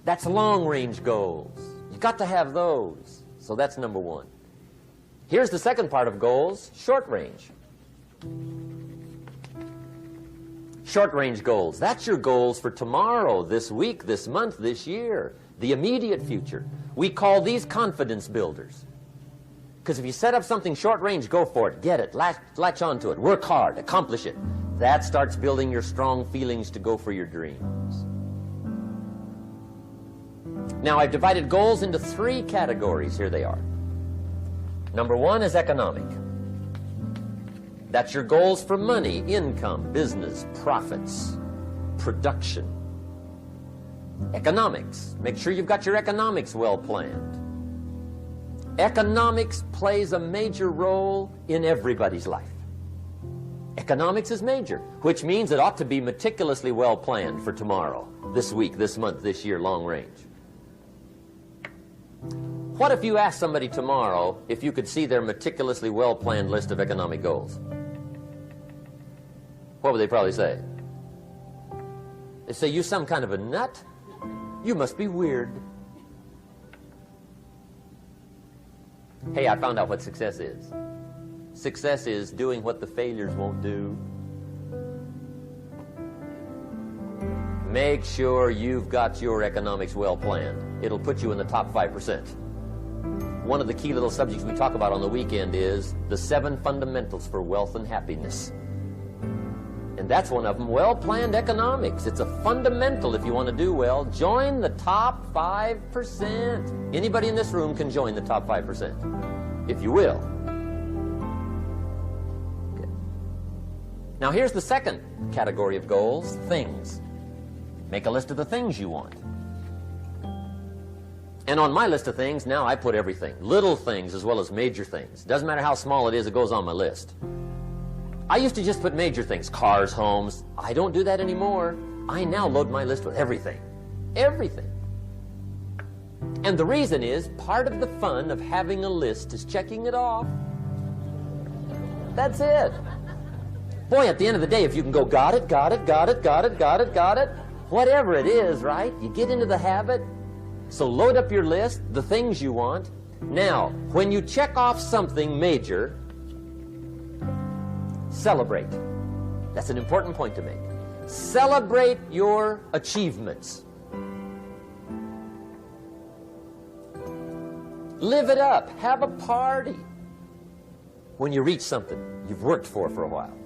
That's long-range goals. You've got to have those. So that's number one. Here's the second part of goals, short range. Short-range goals. That's your goals for tomorrow, this week, this month, this year, the immediate future. We call these confidence builders. Because if you set up something short-range, go for it, get it, latch onto it, work hard, accomplish it. That starts building your strong feelings to go for your dreams. Now, I've divided goals into 3 categories. Here they are. Number 1 is economic. That's your goals for money, income, business, profits, production. Economics. Make sure you've got your economics well planned. Economics plays a major role in everybody's life. Economics is major, which means it ought to be meticulously well planned for tomorrow, this week, this month, this year, long range. What if you asked somebody tomorrow if you could see their meticulously well-planned list of economic goals? What would they probably say? They'd say, you some kind of a nut? You must be weird. Hey, I found out what success is. Success is doing what the failures won't do. Make sure you've got your economics well planned. It'll put you in the top 5%. One of the key little subjects we talk about on the weekend is the 7 fundamentals for wealth and happiness. And And that's one of them, well-planned economics. It's a fundamental if you want to do well. Join the top 5%. Anybody in this room can join the top 5%, if you will. Okay. Now here's the second category of goals, things. Make a list of the things you want. And on my list of things, now I put everything. Little things as well as major things. Doesn't matter how small it is, it goes on my list. I used to just put major things, cars, homes. I don't do that anymore. I now load my list with everything. Everything. And the reason is, part of the fun of having a list is checking it off. That's it. Boy, at the end of the day, if you can go, got it, got it, got it, got it, got it, got it, whatever it is, right? You get into the habit. So load up your list, the things you want. Now, when you check off something major, celebrate. That's an important point to make. Celebrate your achievements. Live it up. Have a party when you reach something you've worked for a while.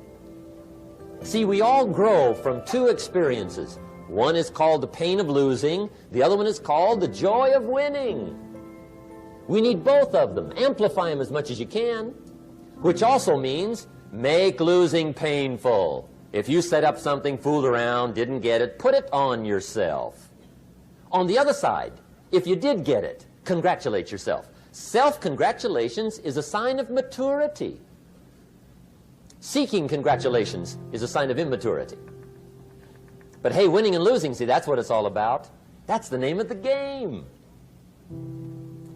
See, we all grow from two experiences. One is called the pain of losing. The other one is called the joy of winning. We need both of them. Amplify them as much as you can, which also means make losing painful. If you set up something, fooled around, didn't get it, put it on yourself. On the other side, if you did get it, congratulate yourself. Self-congratulations is a sign of maturity. Seeking congratulations is a sign of immaturity. But hey, winning and losing, see, that's what it's all about. That's the name of the game.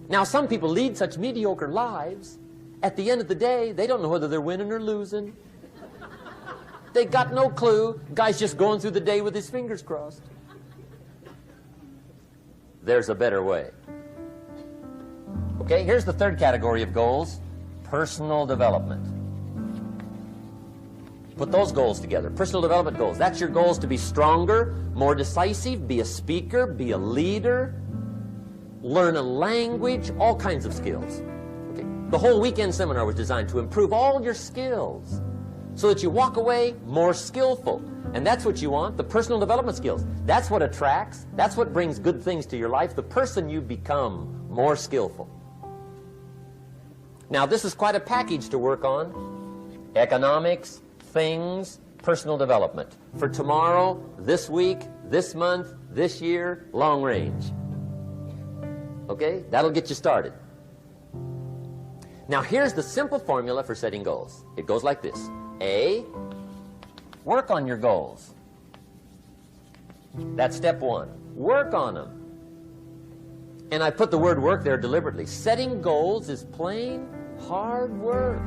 Now, some people lead such mediocre lives, at the end of the day, they don't know whether they're winning or losing. They got no clue. Guy's just going through the day with his fingers crossed. There's a better way. Okay, here's the third category of goals, personal development. Put those goals together, personal development goals. That's your goals to be stronger, more decisive, be a speaker, be a leader, learn a language, all kinds of skills. Okay. The whole weekend seminar was designed to improve all your skills so that you walk away more skillful. And that's what you want, the personal development skills. That's what attracts, that's what brings good things to your life, the person you become more skillful. Now, this is quite a package to work on. Economics, things, personal development. For tomorrow, this week, this month, this year, long range. Okay? That'll get you started. Now, here's the simple formula for setting goals. It goes like this. A, work on your goals. That's step one. Work on them. And I put the word work there deliberately. Setting goals is plain hard work.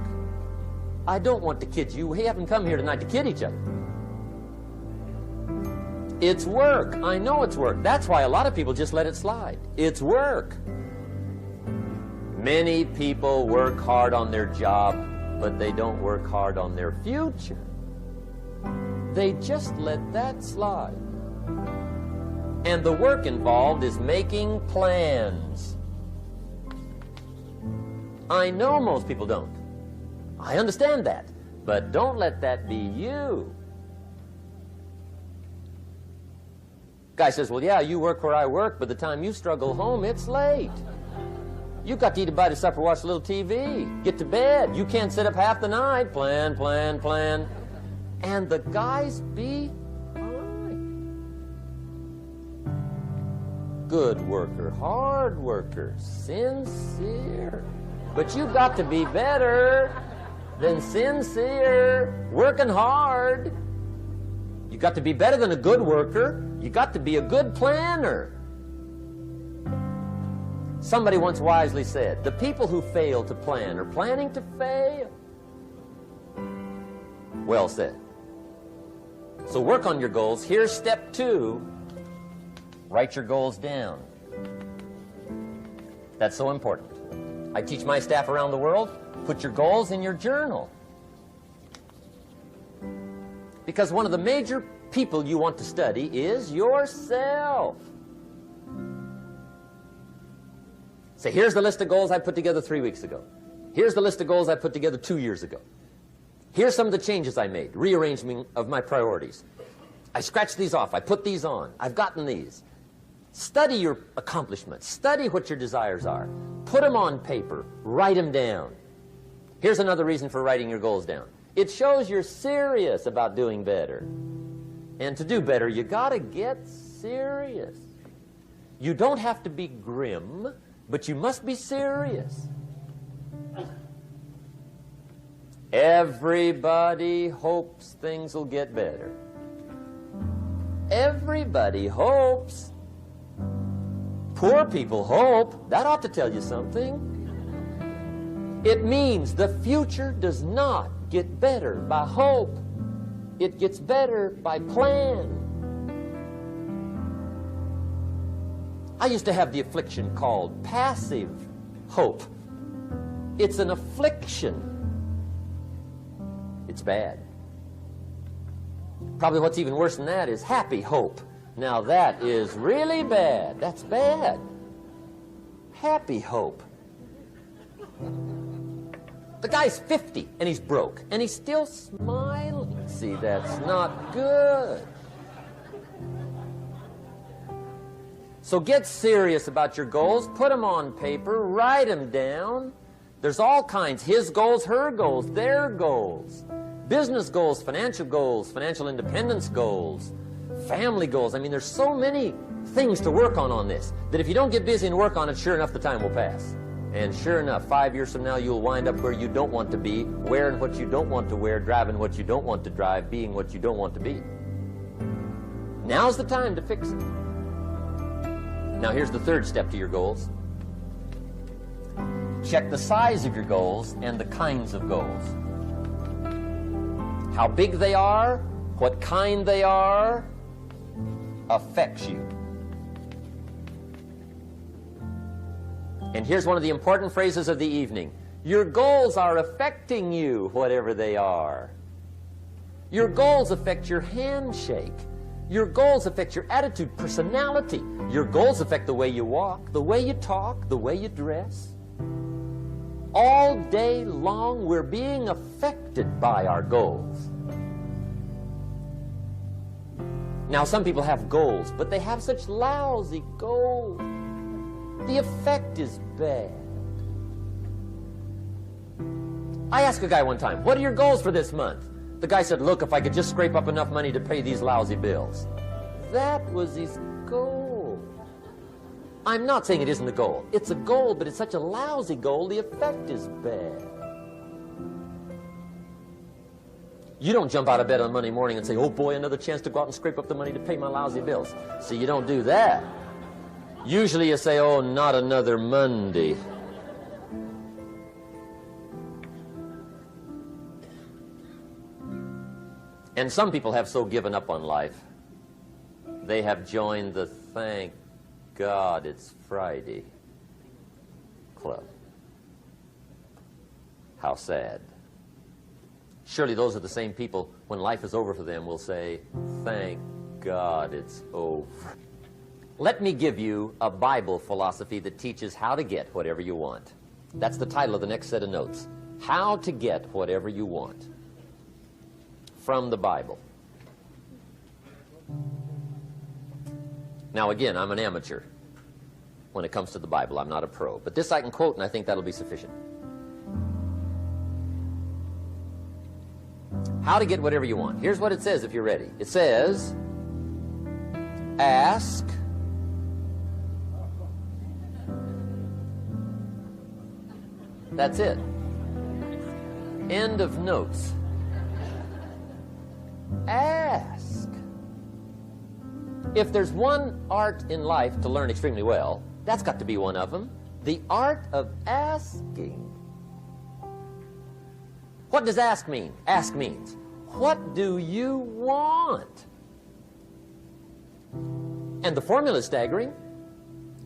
I don't want to kid you. We haven't come here tonight to kid each other. It's work. I know it's work. That's why a lot of people just let it slide. It's work. Many people work hard on their job, but they don't work hard on their future. They just let that slide. And the work involved is making plans. I know most people don't. I understand that, but don't let that be you. Guy says, well, yeah, you work where I work, but the time you struggle home, it's late. You've got to eat a bite of supper, watch a little TV, get to bed. You can't sit up half the night. Plan, plan, plan. And the guys be all right. Good worker, hard worker, sincere. But you've got to be better than sincere, working hard. You got to be better than a good worker. You got to be a good planner. Somebody once wisely said, the people who fail to plan are planning to fail. Well said. So work on your goals. Here's step 2. Write your goals down. That's so important. I teach my staff around the world, put your goals in your journal. Because one of the major people you want to study is yourself. So here's the list of goals I put together 3 weeks ago. Here's the list of goals I put together 2 years ago. Here's some of the changes I made, rearrangement of my priorities. I scratched these off. I put these on. I've gotten these. Study your accomplishments. Study what your desires are. Put them on paper. Write them down. Here's another reason for writing your goals down. It shows you're serious about doing better. And to do better, you got to get serious. You don't have to be grim, but you must be serious. Everybody hopes things will get better. Everybody hopes. Poor people hope. That ought to tell you something. It means the future does not get better by hope. It gets better by plan. I used to have the affliction called passive hope. It's an affliction. It's bad. Probably what's even worse than that is happy hope. Now that is really bad. That's bad. Happy hope. The guy's 50 and he's broke and he's still smiling. See, that's not good. So get serious about your goals. Put them on paper. Write them down. There's all kinds. His goals, her goals, their goals. Business goals, financial independence goals, family goals. I mean, there's so many things to work on this that if you don't get busy and work on it, sure enough, the time will pass. And sure enough, 5 years from now, you'll wind up where you don't want to be, wearing what you don't want to wear, driving what you don't want to drive, being what you don't want to be. Now's the time to fix it. Now, here's the third step to your goals. Check the size of your goals and the kinds of goals. How big they are, what kind they are, affects you. And here's one of the important phrases of the evening. Your goals are affecting you, whatever they are. Your goals affect your handshake. Your goals affect your attitude, personality. Your goals affect the way you walk, the way you talk, the way you dress. All day long, we're being affected by our goals. Now, some people have goals, but they have such lousy goals. The effect is bad. I asked a guy one time, what are your goals for this month? The guy said, look, if I could just scrape up enough money to pay these lousy bills. That was his goal. I'm not saying it isn't a goal. It's a goal, but it's such a lousy goal, the effect is bad. You don't jump out of bed on Monday morning and say, oh boy, another chance to go out and scrape up the money to pay my lousy bills. See, you don't do that. Usually you say, oh, not another Monday. And some people have so given up on life, they have joined the thank God it's Friday club. How sad. Surely those are the same people, when life is over for them, will say, thank God it's over. Let me give you a Bible philosophy that teaches how to get whatever you want. That's the title of the next set of notes. How to get whatever you want. From the Bible. Now again, I'm an amateur when it comes to the Bible. I'm not a pro. But this I can quote, and I think that'll be sufficient. How to get whatever you want. Here's what it says if you're ready. It says, ask, that's it. End of notes. Ask. If there's one art in life to learn extremely well, that's got to be one of them. The art of asking. What does ask mean? Ask means, what do you want? And the formula is staggering.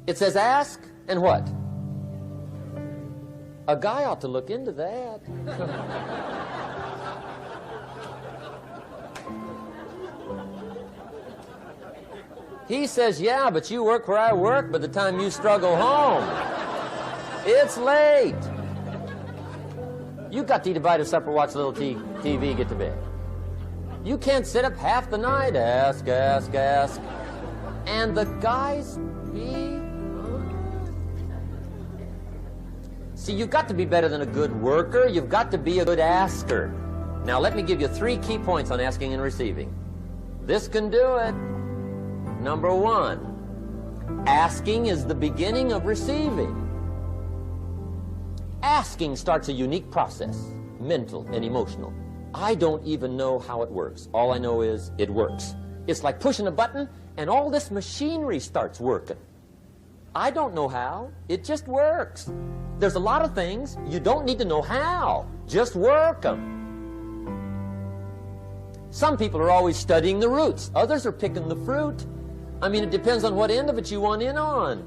It says ask and what? A guy ought to look into that. He says, yeah, but you work where I work. By the time you struggle home, it's late. You got to eat a bite of supper, watch a little TV, get to bed. You can't sit up half the night, ask. And the guys be... See, you've got to be better than a good worker. You've got to be a good asker. Now, let me give you 3 key points on asking and receiving. This can do it. Number 1, asking is the beginning of receiving. Asking starts a unique process, mental and emotional. I don't even know how it works. All I know is it works. It's like pushing a button and all this machinery starts working. I don't know how. It just works. There's a lot of things you don't need to know how. Just work them. Some people are always studying the roots. Others are picking the fruit. I mean, it depends on what end of it you want in on.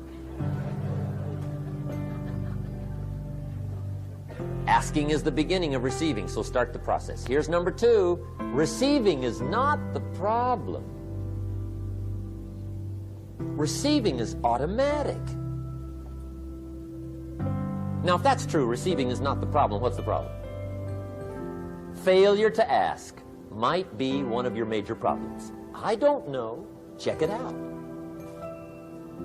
Asking is the beginning of receiving, so start the process. Here's number 2. Receiving is not the problem. Receiving is automatic. Now, if that's true, receiving is not the problem, what's the problem? Failure to ask might be one of your major problems. I don't know. Check it out.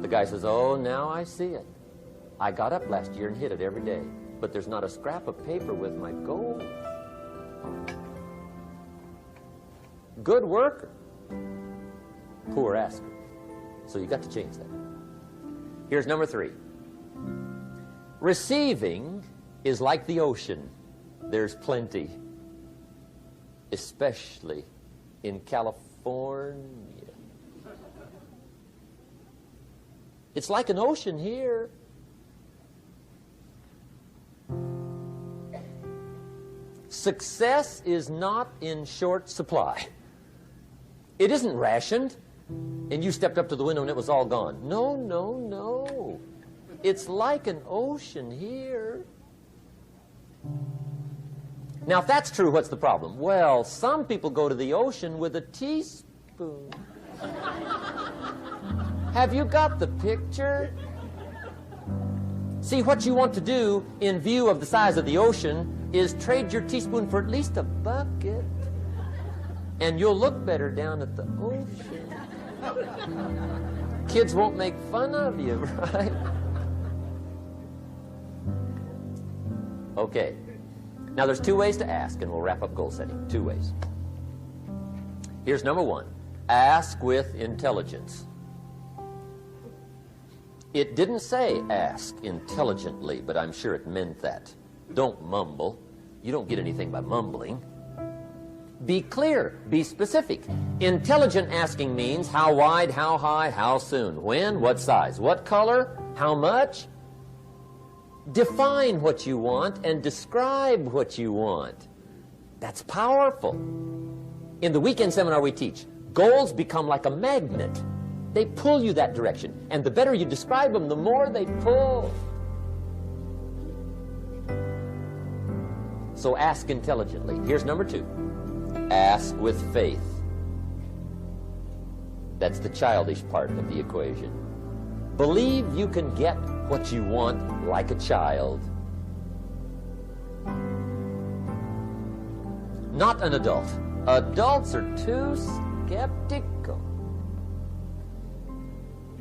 The guy says, oh, now I see it. I got up last year and hit it every day, but there's not a scrap of paper with my goals. Good worker, poor asker. So you got to change that. Here's number 3. Receiving is like the ocean. There's plenty, especially in California. It's like an ocean here. Success is not in short supply. It isn't rationed, and you stepped up to the window and it was all gone. No, no, no. It's like an ocean here. Now, if that's true, what's the problem? Well, some people go to the ocean with a teaspoon. Have you got the picture? See, what you want to do in view of the size of the ocean is trade your teaspoon for at least a bucket, and you'll look better down at the ocean. Kids won't make fun of you, right? Okay. Now, there's 2 ways to ask, and we'll wrap up goal setting. 2 ways. Here's number 1. Ask with intelligence. It didn't say ask intelligently, but I'm sure it meant that. Don't mumble. You don't get anything by mumbling. Be clear. Be specific. Intelligent asking means how wide, how high, how soon, when, what size, what color, how much. Define what you want and describe what you want. That's powerful. In the weekend seminar we teach, goals become like a magnet. They pull you that direction. And the better you describe them, the more they pull. So ask intelligently. Here's number 2. Ask with faith. That's the childish part of the equation. Believe you can get what you want like a child. Not an adult. Adults are too skeptical.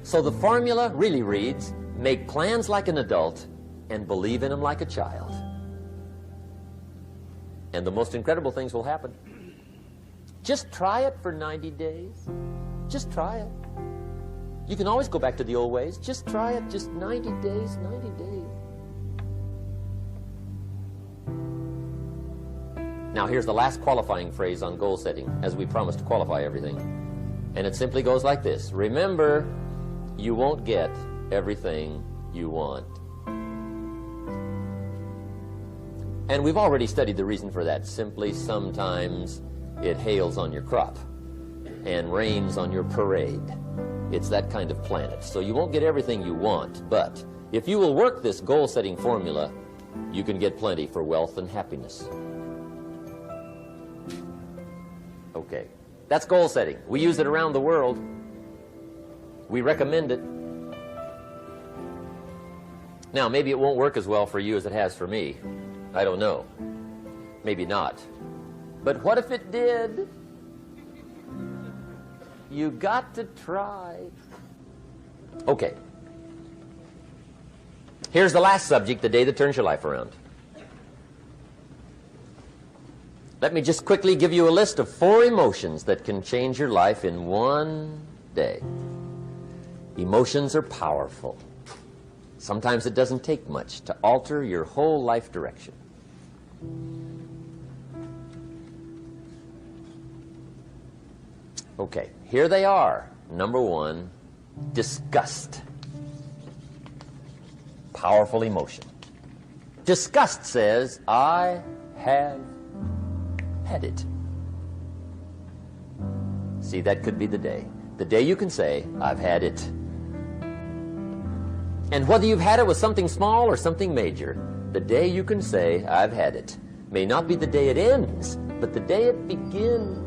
So the formula really reads, make plans like an adult and believe in them like a child. And the most incredible things will happen. Just try it for 90 days. Just try it. You can always go back to the old ways. Just try it, just 90 days, 90 days. Now here's the last qualifying phrase on goal setting, as we promised to qualify everything. And it simply goes like this. Remember, you won't get everything you want. And we've already studied the reason for that. Simply, sometimes it hails on your crop and rains on your parade. It's that kind of planet. So you won't get everything you want, but if you will work this goal-setting formula, you can get plenty for wealth and happiness. Okay, that's goal setting. We use it around the world. We recommend it. Now, maybe it won't work as well for you as it has for me. I don't know. Maybe not. But what if it did? You got to try. Okay. Here's the last subject, the day that turns your life around. Let me just quickly give you a list of 4 emotions that can change your life in one day. Emotions are powerful. Sometimes it doesn't take much to alter your whole life direction. Okay, here they are. Number 1, disgust. Powerful emotion. Disgust says, I have had it. See, that could be the day. The day you can say, I've had it. And whether you've had it with something small or something major, the day you can say, I've had it, may not be the day it ends, but the day it begins.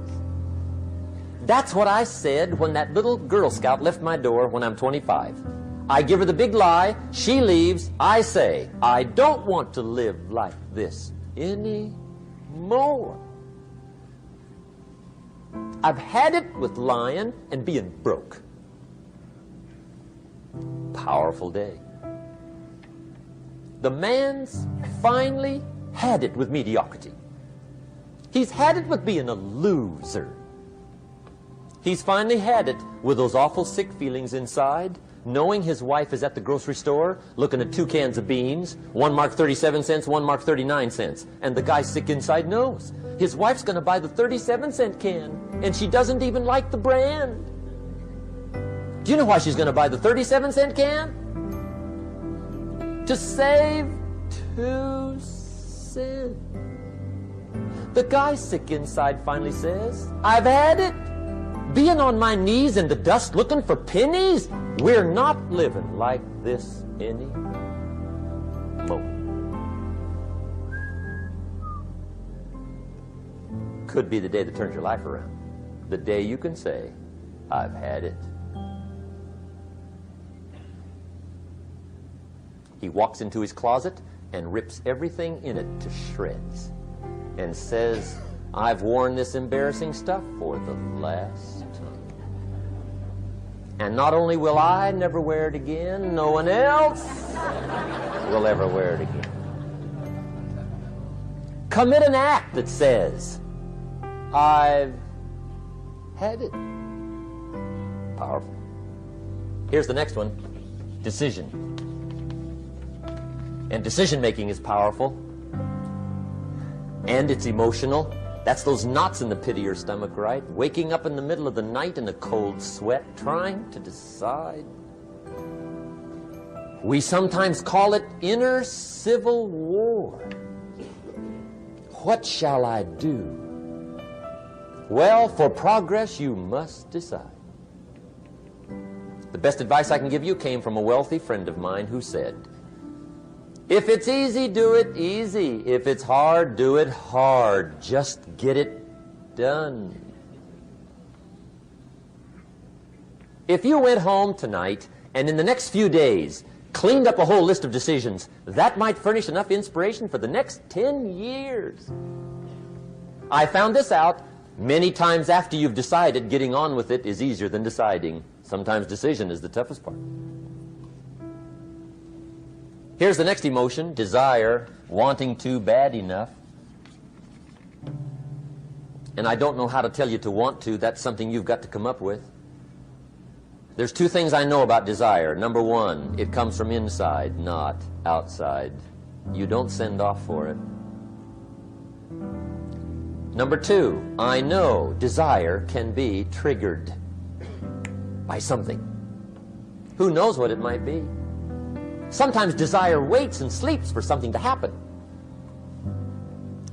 That's what I said when that little Girl Scout left my door when I'm 25. I give her the big lie, she leaves, I say, I don't want to live like this anymore. I've had it with lying and being broke. Powerful day. The man's finally had it with mediocrity. He's had it with being a loser. He's finally had it with those awful sick feelings inside, knowing his wife is at the grocery store looking at 2 cans of beans, one marked 37 cents, one marked 39 cents. And the guy sick inside knows his wife's going to buy the 37-cent can, and she doesn't even like the brand. Do you know why she's going to buy the 37-cent can? To save 2 cents. The guy sick inside finally says, I've had it. Being on my knees in the dust looking for pennies? We're not living like this anymore. Could be the day that turns your life around. The day you can say, I've had it. He walks into his closet and rips everything in it to shreds and says, I've worn this embarrassing stuff for the last time. And not only will I never wear it again, no one else will ever wear it again. Commit an act that says, I've had it. Powerful. Here's the next one, decision. And decision making is powerful. And it's emotional. That's those knots in the pit of your stomach, right? Waking up in the middle of the night in a cold sweat, trying to decide. We sometimes call it inner civil war. What shall I do? Well, for progress, you must decide. The best advice I can give you came from a wealthy friend of mine who said, if it's easy, do it easy. If it's hard, do it hard. Just get it done. If you went home tonight and in the next few days cleaned up a whole list of decisions, that might furnish enough inspiration for the next 10 years. I found this out many times after you've decided. Getting on with it is easier than deciding. Sometimes decision is the toughest part. Here's the next emotion, desire, wanting to bad enough. And I don't know how to tell you to want to. That's something you've got to come up with. There's 2 things I know about desire. Number 1, it comes from inside, not outside. You don't send off for it. Number 2, I know desire can be triggered by something. Who knows what it might be? Sometimes desire waits and sleeps for something to happen.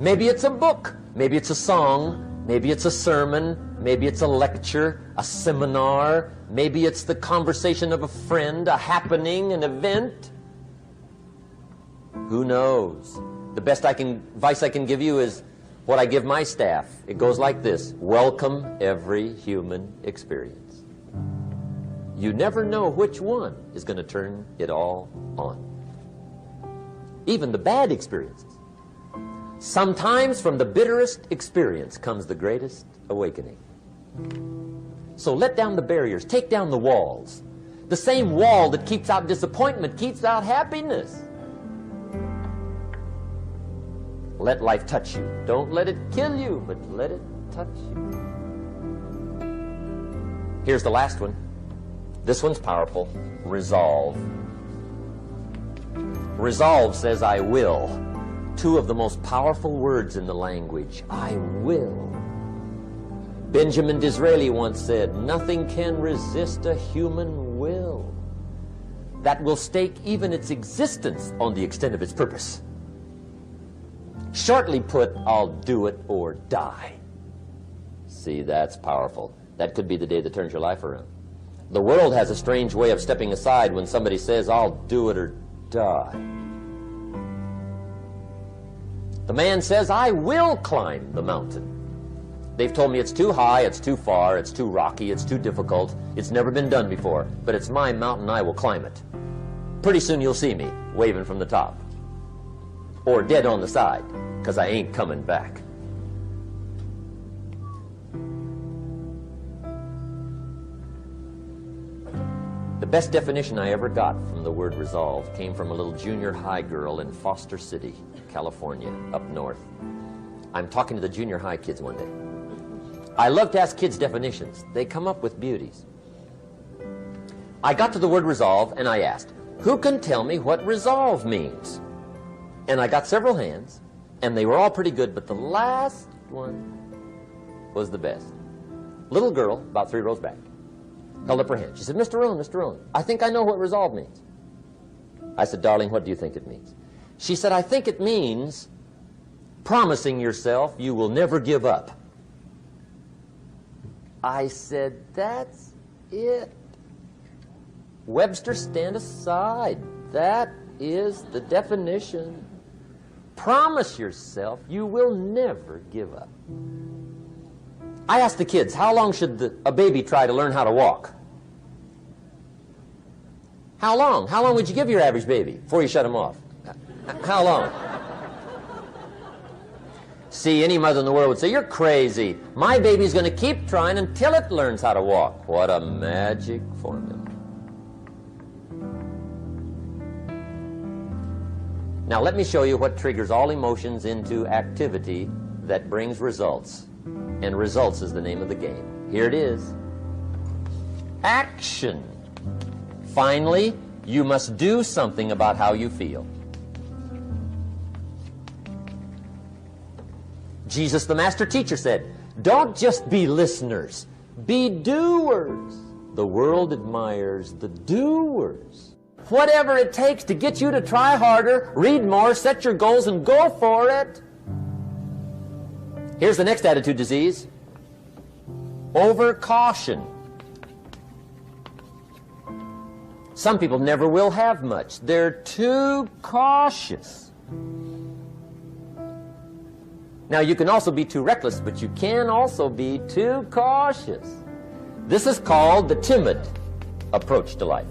Maybe it's a book, maybe it's a song, maybe it's a sermon, maybe it's a lecture, a seminar, maybe it's the conversation of a friend, a happening, an event. Who knows? The best advice I can give you is what I give my staff. It goes like this: welcome every human experience. You never know which one is going to turn it all on. Even the bad experiences. Sometimes from the bitterest experience comes the greatest awakening. So let down the barriers, take down the walls. The same wall that keeps out disappointment keeps out happiness. Let life touch you. Don't let it kill you, but let it touch you. Here's the last one. This one's powerful. Resolve. Resolve says, I will. Two of the most powerful words in the language. I will. Benjamin Disraeli once said, nothing can resist a human will that will stake even its existence on the extent of its purpose. Shortly put, I'll do it or die. See, that's powerful. That could be the day that turns your life around. The world has a strange way of stepping aside when somebody says, I'll do it or die. The man says, I will climb the mountain. They've told me it's too high, it's too far, it's too rocky, it's too difficult, it's never been done before, but it's my mountain, I will climb it. Pretty soon you'll see me waving from the top. Or dead on the side, because I ain't coming back. The best definition I ever got from the word resolve came from a little junior high girl in Foster City, California, up north. I'm talking to the junior high kids one day. I love to ask kids definitions. They come up with beauties. I got to the word resolve and I asked, who can tell me what resolve means? And I got several hands, and they were all pretty good, but the last one was the best. Little girl, about 3 rows back, held up her hand. She said, Mr. Rohn, I think I know what resolve means. I said, darling, what do you think it means? She said, I think it means promising yourself you will never give up. I said, that's it. Webster, stand aside. That is the definition. Promise yourself you will never give up. I asked the kids, how long should a baby try to learn how to walk? How long? How long would you give your average baby before you shut him off? How long? See, any mother in the world would say, you're crazy. My baby's going to keep trying until it learns how to walk. What a magic formula. Now let me show you what triggers all emotions into activity that brings results. And results is the name of the game. Here it is. Action. Finally, you must do something about how you feel. Jesus, the master teacher, said, don't just be listeners, be doers. The world admires the doers. Whatever it takes to get you to try harder, read more, set your goals, and go for it. Here's the next attitude disease. Over-caution. Some people never will have much. They're too cautious. Now, you can also be too reckless, but you can also be too cautious. This is called the timid approach to life.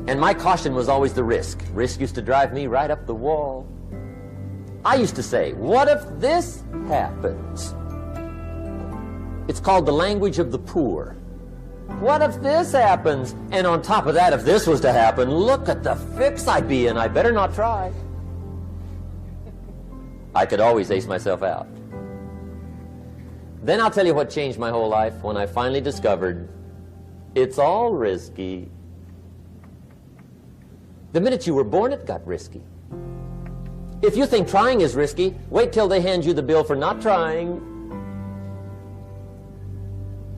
And my caution was always the risk. Risk used to drive me right up the wall. I used to say, what if this happens? It's called the language of the poor. What if this happens? And on top of that, if this was to happen, look at the fix I'd be in. I better not try. I could always ace myself out. Then I'll tell you what changed my whole life when I finally discovered it's all risky. The minute you were born, it got risky. If you think trying is risky, wait till they hand you the bill for not trying.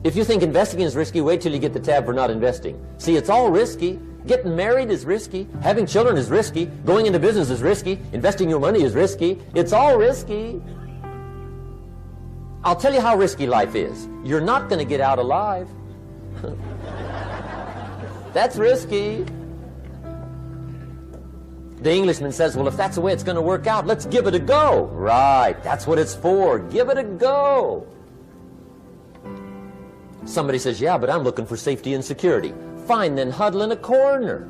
If you think investing is risky, wait till you get the tab for not investing. See, it's all risky. Getting married is risky. Having children is risky. Going into business is risky. Investing your money is risky. It's all risky. I'll tell you how risky life is. You're not going to get out alive. That's risky. The Englishman says, well, if that's the way it's going to work out, let's give it a go. Right, that's what it's for. Give it a go. Somebody says, yeah, but I'm looking for safety and security. Fine, then huddle in a corner.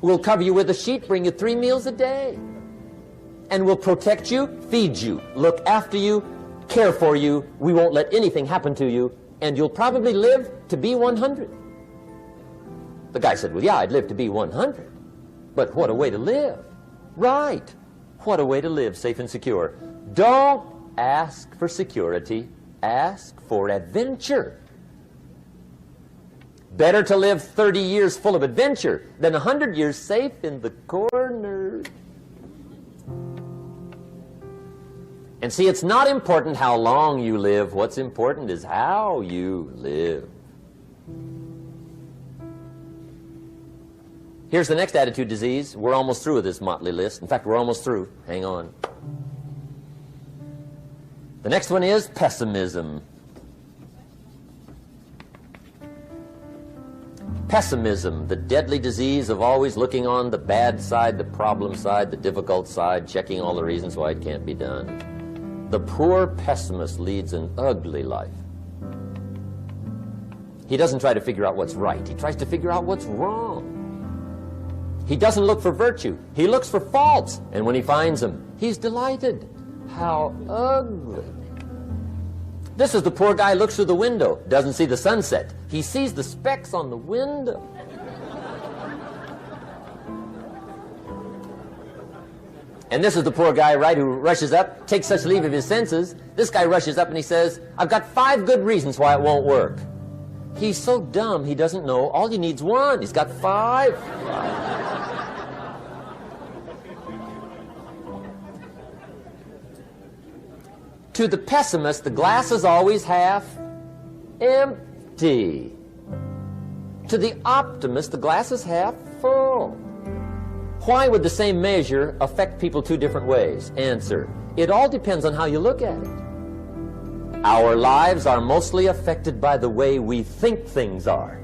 We'll cover you with a sheet, bring you 3 meals a day. And we'll protect you, feed you, look after you, care for you. We won't let anything happen to you. And you'll probably live to be 100. The guy said, well, yeah, I'd live to be 100. But what a way to live. Right. What a way to live, safe and secure. Don't ask for security. Ask for adventure. Better to live 30 years full of adventure than 100 years safe in the corner. And see, it's not important how long you live. What's important is how you live. Here's the next attitude disease. We're almost through with this motley list. In fact, we're almost through. Hang on. The next one is pessimism. Pessimism, the deadly disease of always looking on the bad side, the problem side, the difficult side, checking all the reasons why it can't be done. The poor pessimist leads an ugly life. He doesn't try to figure out what's right. He tries to figure out what's wrong. He doesn't look for virtue. He looks for faults. And when he finds them, he's delighted. How ugly. This is the poor guy who looks through the window, doesn't see the sunset. He sees the specks on the window. And this is the poor guy, right, who rushes up, takes such leave of his senses. This guy rushes up and he says, I've got 5 good reasons why it won't work. He's so dumb he doesn't know all he needs 1. He's got 5. To the pessimist, the glass is always half empty. To the optimist, the glass is half full. Why would the same measure affect people 2 different ways? Answer, it all depends on how you look at it. Our lives are mostly affected by the way we think things are,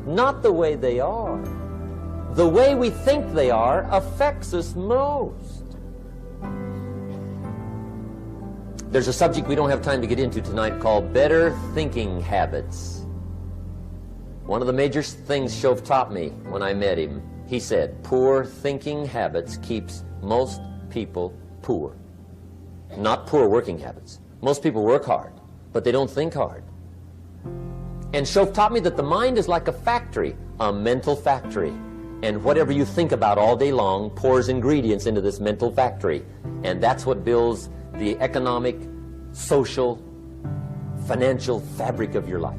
not the way they are. The way we think they are affects us most. There's a subject we don't have time to get into tonight called better thinking habits. One of the major things Shove taught me when I met him, he said, poor thinking habits keeps most people poor. Not poor working habits. Most people work hard, but they don't think hard. And Shove taught me that the mind is like a factory, a mental factory. And whatever you think about all day long pours ingredients into this mental factory. And that's what builds the economic, social, financial fabric of your life.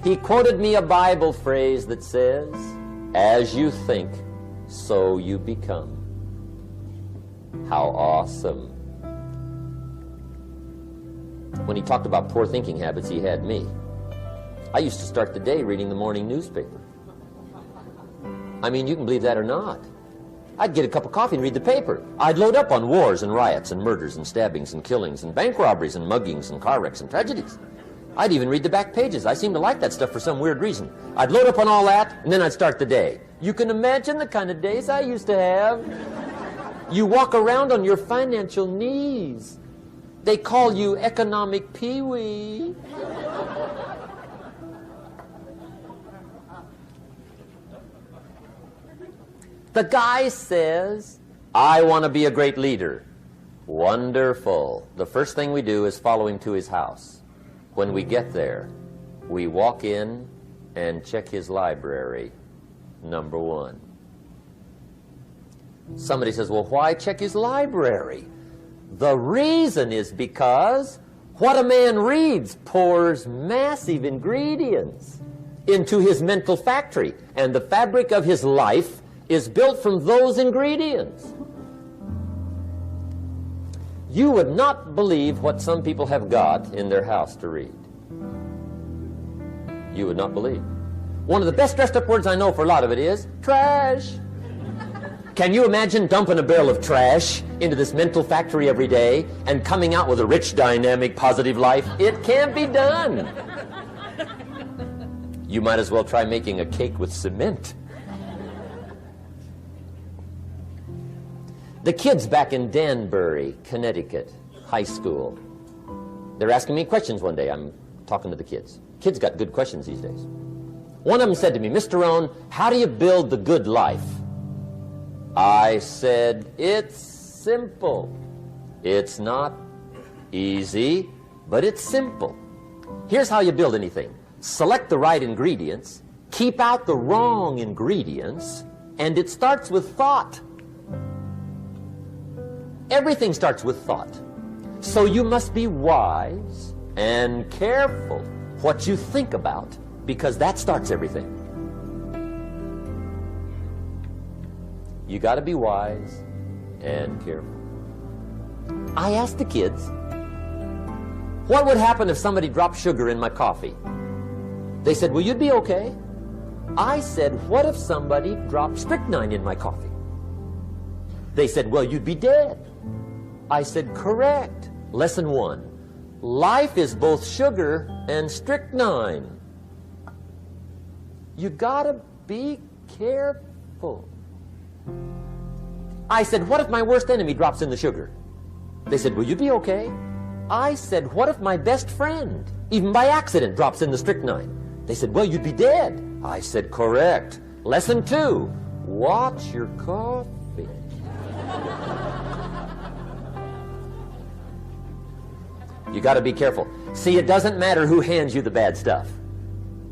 He quoted me a Bible phrase that says, as you think, so you become. How awesome. When he talked about poor thinking habits, he had me. I used to start the day reading the morning newspaper. I mean, you can believe that or not. I'd get a cup of coffee and read the paper. I'd load up on wars and riots and murders and stabbings and killings and bank robberies and muggings and car wrecks and tragedies. I'd even read the back pages. I seem to like that stuff for some weird reason. I'd load up on all that, and then I'd start the day. You can imagine the kind of days I used to have. You walk around on your financial knees. They call you economic peewee. The guy says, I want to be a great leader. Wonderful. The first thing we do is follow him to his house. When we get there, we walk in and check his library, number 1. Somebody says, well, why check his library? The reason is because what a man reads pours massive ingredients into his mental factory, and the fabric of his life is built from those ingredients. You would not believe what some people have got in their house to read. You would not believe. One of the best dressed up words I know for a lot of it is trash. Can you imagine dumping a barrel of trash into this mental factory every day and coming out with a rich, dynamic, positive life? It can't be done. You might as well try making a cake with cement. The kids back in Danbury, Connecticut, high school, they're asking me questions one day. I'm talking to the kids. Kids got good questions these days. One of them said to me, Mr. Rohn, how do you build the good life? I said, it's simple. It's not easy, but it's simple. Here's how you build anything. Select the right ingredients, keep out the wrong ingredients, and it starts with thought. Everything starts with thought. So you must be wise and careful what you think about, because that starts everything. You got to be wise and careful. I asked the kids, what would happen if somebody dropped sugar in my coffee? They said, well, you'd be okay. I said, what if somebody dropped strychnine in my coffee? They said, well, you'd be dead. I said, correct. Lesson 1. Life is both sugar and strychnine. You gotta be careful. I said, what if my worst enemy drops in the sugar? They said, will you be okay? I said, what if my best friend, even by accident, drops in the strychnine? They said, well, you'd be dead. I said, correct. Lesson 2, watch your coffee. You got to be careful. See, it doesn't matter who hands you the bad stuff.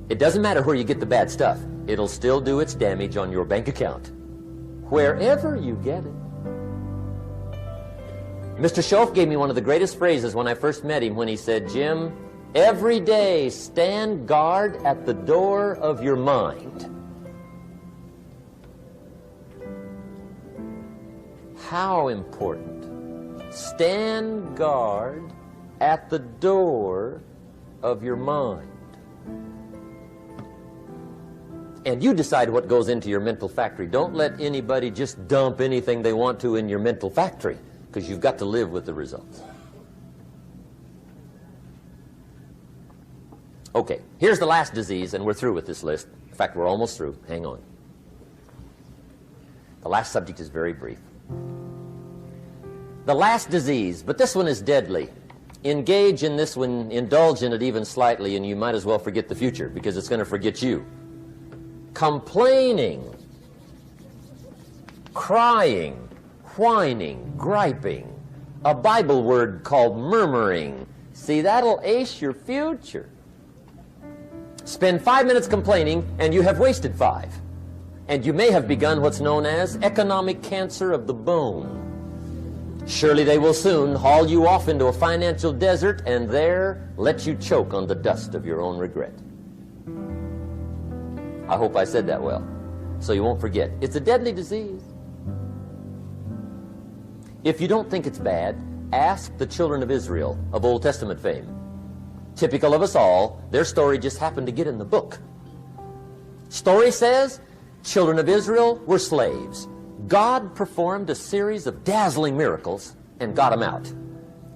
It doesn't matter where you get the bad stuff. It'll still do its damage on your bank account, wherever you get it. Mr. Schoaf gave me one of the greatest phrases when I first met him, when he said, Jim, every day stand guard at the door of your mind. How important. Stand guard at the door of your mind. And you decide what goes into your mental factory. Don't let anybody just dump anything they want to in your mental factory, because you've got to live with the results. Okay, here's the last disease, and we're through with this list. In fact, we're almost through. Hang on. The last subject is very brief. The last disease, but this one is deadly. Engage in this one, indulge in it even slightly, and you might as well forget the future, because it's going to forget you. Complaining, crying, whining, griping, a Bible word called murmuring. See, that'll ace your future. Spend 5 minutes complaining, and you have wasted 5. And you may have begun what's known as economic cancer of the bone. Surely they will soon haul you off into a financial desert, and there let you choke on the dust of your own regret. I hope I said that well, so you won't forget. It's a deadly disease. If you don't think it's bad, ask the children of Israel of Old Testament fame. Typical of us all, their story just happened to get in the book. Story says, children of Israel were slaves. God performed a series of dazzling miracles and got them out.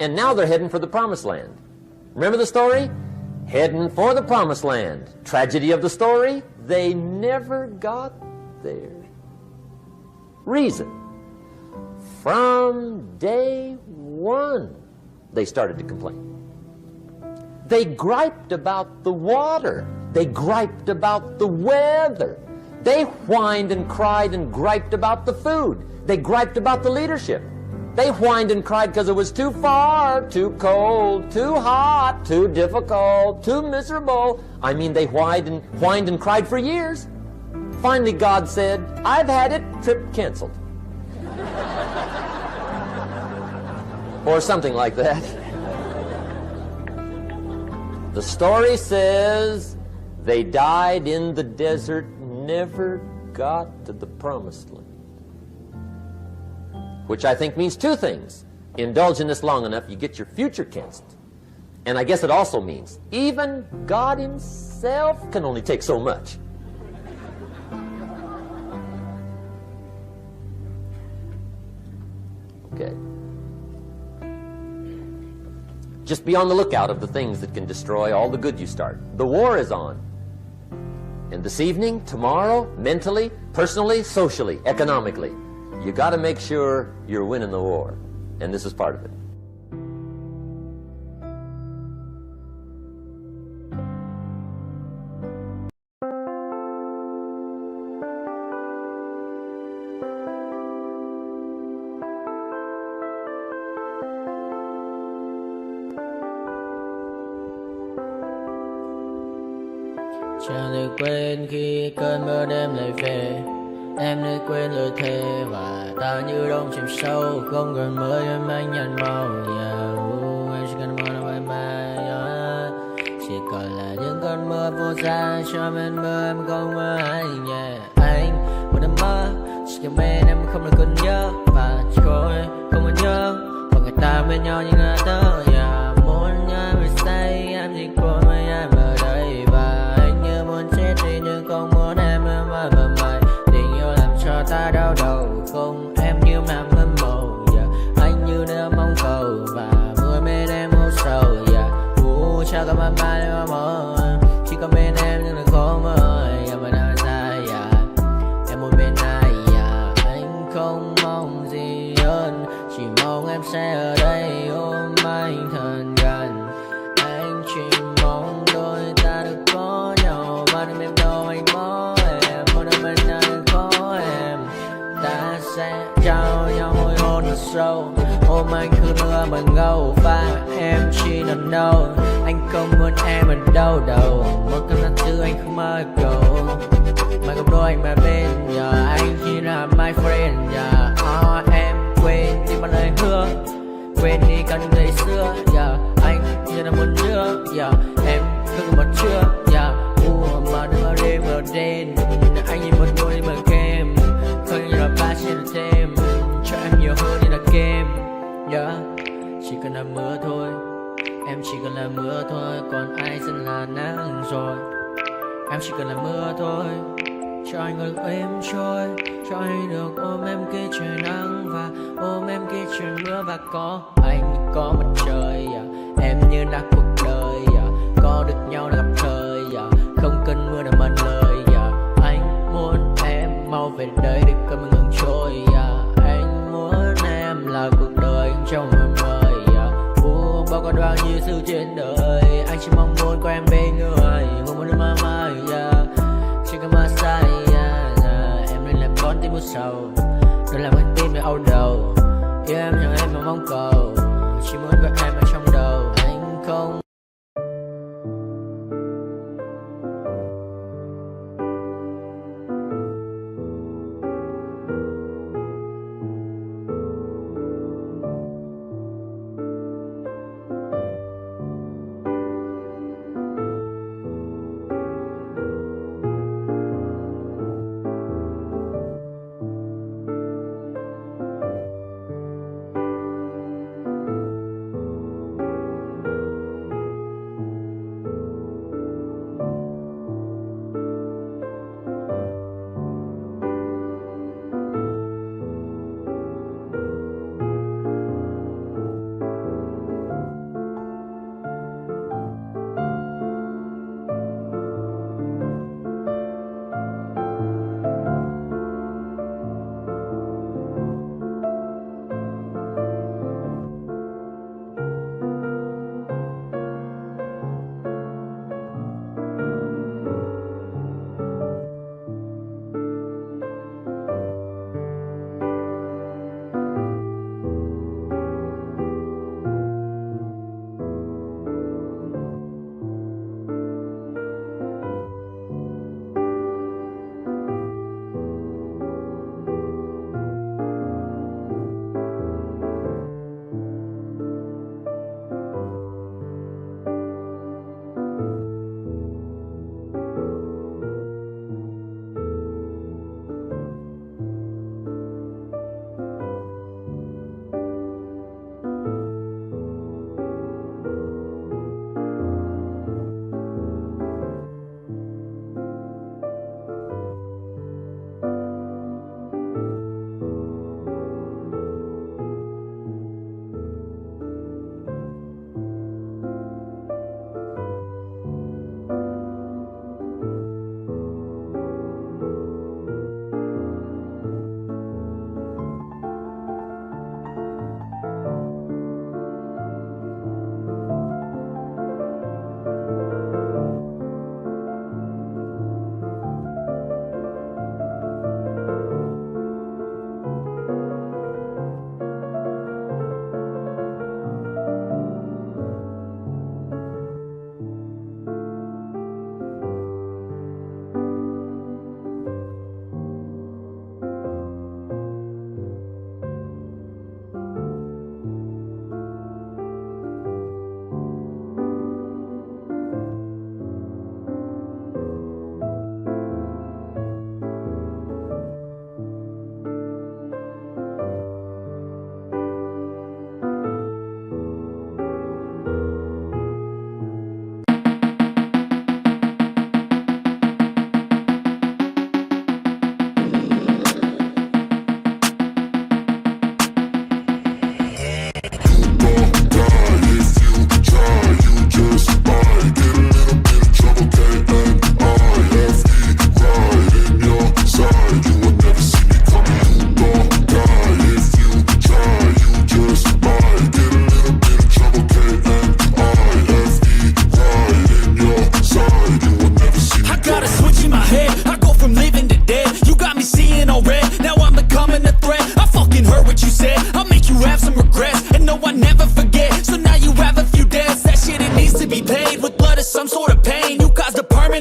And now they're heading for the promised land. Remember the story? Heading for the promised land. Tragedy of the story, they never got there. Reason. From day one, they started to complain. They griped about the water. They griped about the weather. They whined and cried and griped about the food. They griped about the leadership. They whined and cried because it was too far, too cold, too hot, too difficult, too miserable. I mean, they whined and cried for years. Finally, God said, I've had it, trip canceled. Or something like that. The story says they died in the desert, never got to the promised land. Which I think means two things. Indulge in this long enough, you get your future canceled. And I guess it also means even God himself can only take so much. Okay. Just be on the lookout of the things that can destroy all the good you start. The war is on. And this evening, tomorrow, mentally, personally, socially, economically, you got to make sure you're winning the war. And this is part of it. được quên khi cơn mưa đêm lại về. Em nơi quên lời thề và ta như đông chìm sâu, không còn mới em anh nhận màu. Em chỉ cần mơ đâu em chỉ còn là những cơn mưa vô giá cho bên mơ em không mơ anh. Anh một đêm mơ chỉ cần bên em không được cơn nhớ và trôi không muốn nhớ và người ta bên nhau như ngã tớ. Muốn nhớ về say em chỉ còn với em ở đây và anh như muốn chết đi nhưng không muốn em mơ mày. Tình yêu làm cho ta đau đầu không em như mà mơ mộng. Anh như đã mong cầu và mưa bên em u sầu. Chắc có mai mai mà mơ chỉ có bên em nhưng là khó mơ. Em mà đang dài em muốn bên ai anh không mong gì hơn, chỉ mong em sẽ ở đây ôm anh thật gần. Anh chỉ mong đôi ta được có nhau mà đừng em đâu anh có em. Một đêm bên anh có em ta sẽ trao nhau môi hôn thật sâu, ôm anh cứ nữa mà ngâu và em chỉ lần đâu. Anh không muốn em ở đâu đâu, một cơn lạnh thứ anh không mơ cầu. Mà không đôi anh mà bên anh chỉ là my friend. Em quên đi bao lời hứa, quên đi cả những ngày xưa. Anh như là muốn nhớ em cứ một chưa. Mà đừng ở đêm ở đêm anh nhìn một đôi mà kem không như là ba trên thêm cho em nhiều hơn như là game. Chỉ cần là mưa thôi, em chỉ cần là mưa thôi, còn ai sẽ là nắng rồi. Em chỉ cần là mưa thôi, cho anh được êm trôi, cho anh được ôm em kia trời nắng và ôm em kia trời mưa. Và có anh có mặt trời em như là cuộc đời có được nhau là gặp thời không cần mưa để mần lời. Anh muốn em mau về đây để cơn mưa ngừng trôi. Anh muốn em là cuộc đời trong mơ mời. Bao còn bao nhiêu sự trên đời anh chỉ mong muốn có em bên người. Một đêm mơ mai chỉ cần mơ say em nên làm con tim u sầu, đừng làm con tim để đau đầu. Yêu em chẳng em mà mong cầu, chỉ muốn có em ở trong đầu. Anh không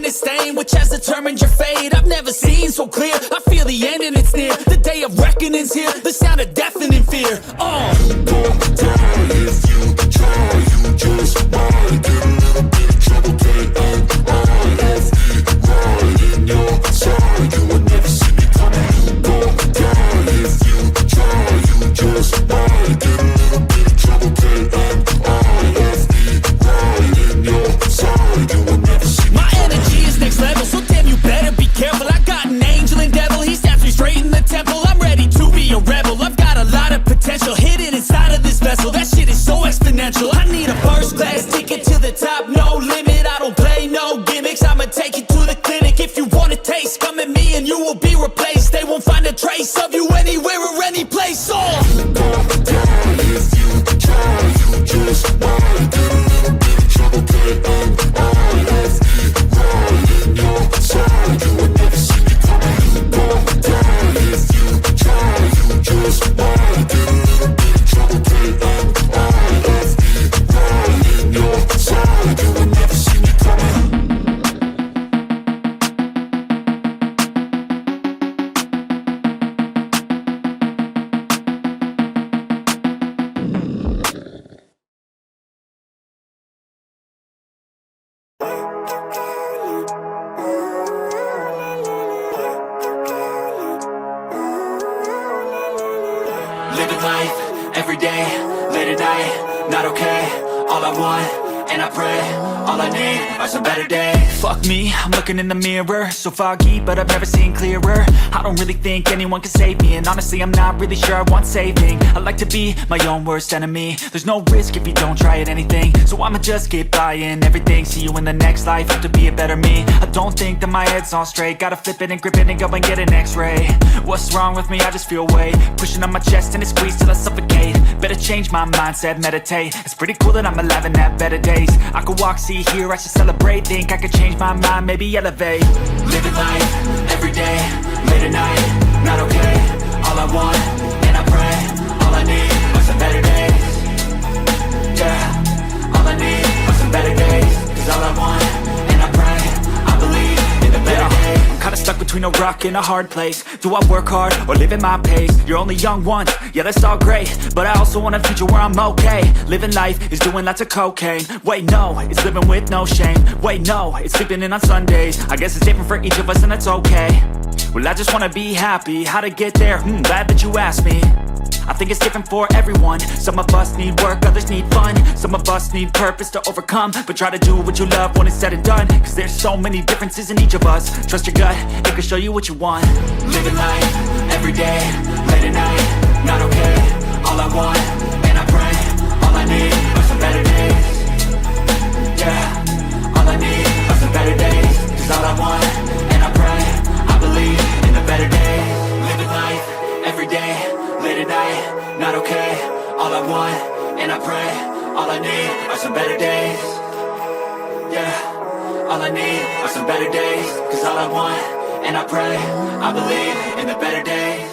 and it's staying, which has determined your fate. I've never seen so clear, I feel the end and it's near. The day of reckoning's here, the sound of deafening fear. You don't die if you try, you just might get a little bit of trouble, K-N-I-F-E, right in your side, you will never see me coming. You don't die if you try, you just might get a little bit of trouble, K-N-I-F-E, right in your side, you will never see me. My energy is next level, so damn you better be careful. I got an angel and devil, he stabs me straight in the temple. I'm ready to be a rebel, I've got a lot of potential hidden inside of this vessel. That shit is so exponential. I need a first class ticket to the top, no limit. I don't play no gimmicks, I'ma take you to the clinic. If you want a taste, come at me and you will be replaced. They won't find a trace of you anywhere or any place. You don't die if you try, you just might get a little bit of trouble, K-N-I-F-E, right in your side, you will never see me coming. You don't die if you try, you just might get a little bit of trouble, K-N-I-F-E, right in your side, you will never see me coming. Living life, every day, late at night, not okay. All I want, and I pray, all I need are some better days. Fuck me, I'm looking in the mirror, so foggy, but I've never seen clearer. I don't really think anyone can save me, and honestly I'm not really sure I want saving. I like to be my own worst enemy. There's no risk if you don't try at anything, so I'ma just keep buying everything. See you in the next life, have to be a better me. I don't think that my head's on straight, gotta flip it and grip it and go and get an x-ray. What's wrong with me? I just feel weight pushing on my chest and it squeezes till I suffocate. Better change my mindset, meditate. It's pretty cool that I'm alive and have better days. I could walk, see, hear, I should celebrate. Think I could change my mind, maybe elevate. Living life, every day, late at night, not okay. All I want, and I pray, all I need are some better days. Yeah, all I need are some better days. Cause all I want, and I pray, I believe in the better days. I'm kinda stuck between a rock and a hard place. Do I work hard or live at my pace? You're only young once, yeah that's all great, but I also want a future where I'm okay. Living life is doing lots of cocaine. Wait no, it's living with no shame. Wait no, it's sleeping in on Sundays. I guess it's different for each of us and that's okay. Well I just wanna be happy, how to get there? Glad that you asked me. I think it's different for everyone. Some of us need work, others need fun. Some of us need purpose to overcome. But try to do what you love when it's said and done. Cause there's so many differences in each of us. Trust your gut, it can show you what you want. Living life, every day, late at night, not okay. All I want, and I pray, all I need are some better days. Yeah, all I need are some better days. Cause all I want, and I pray, I believe in the better days. Living life, every day, late at night, not okay. All I want, and I pray, all I need are some better days. Yeah, all I need are some better days. Cause all I want, and I pray, I believe in the better days.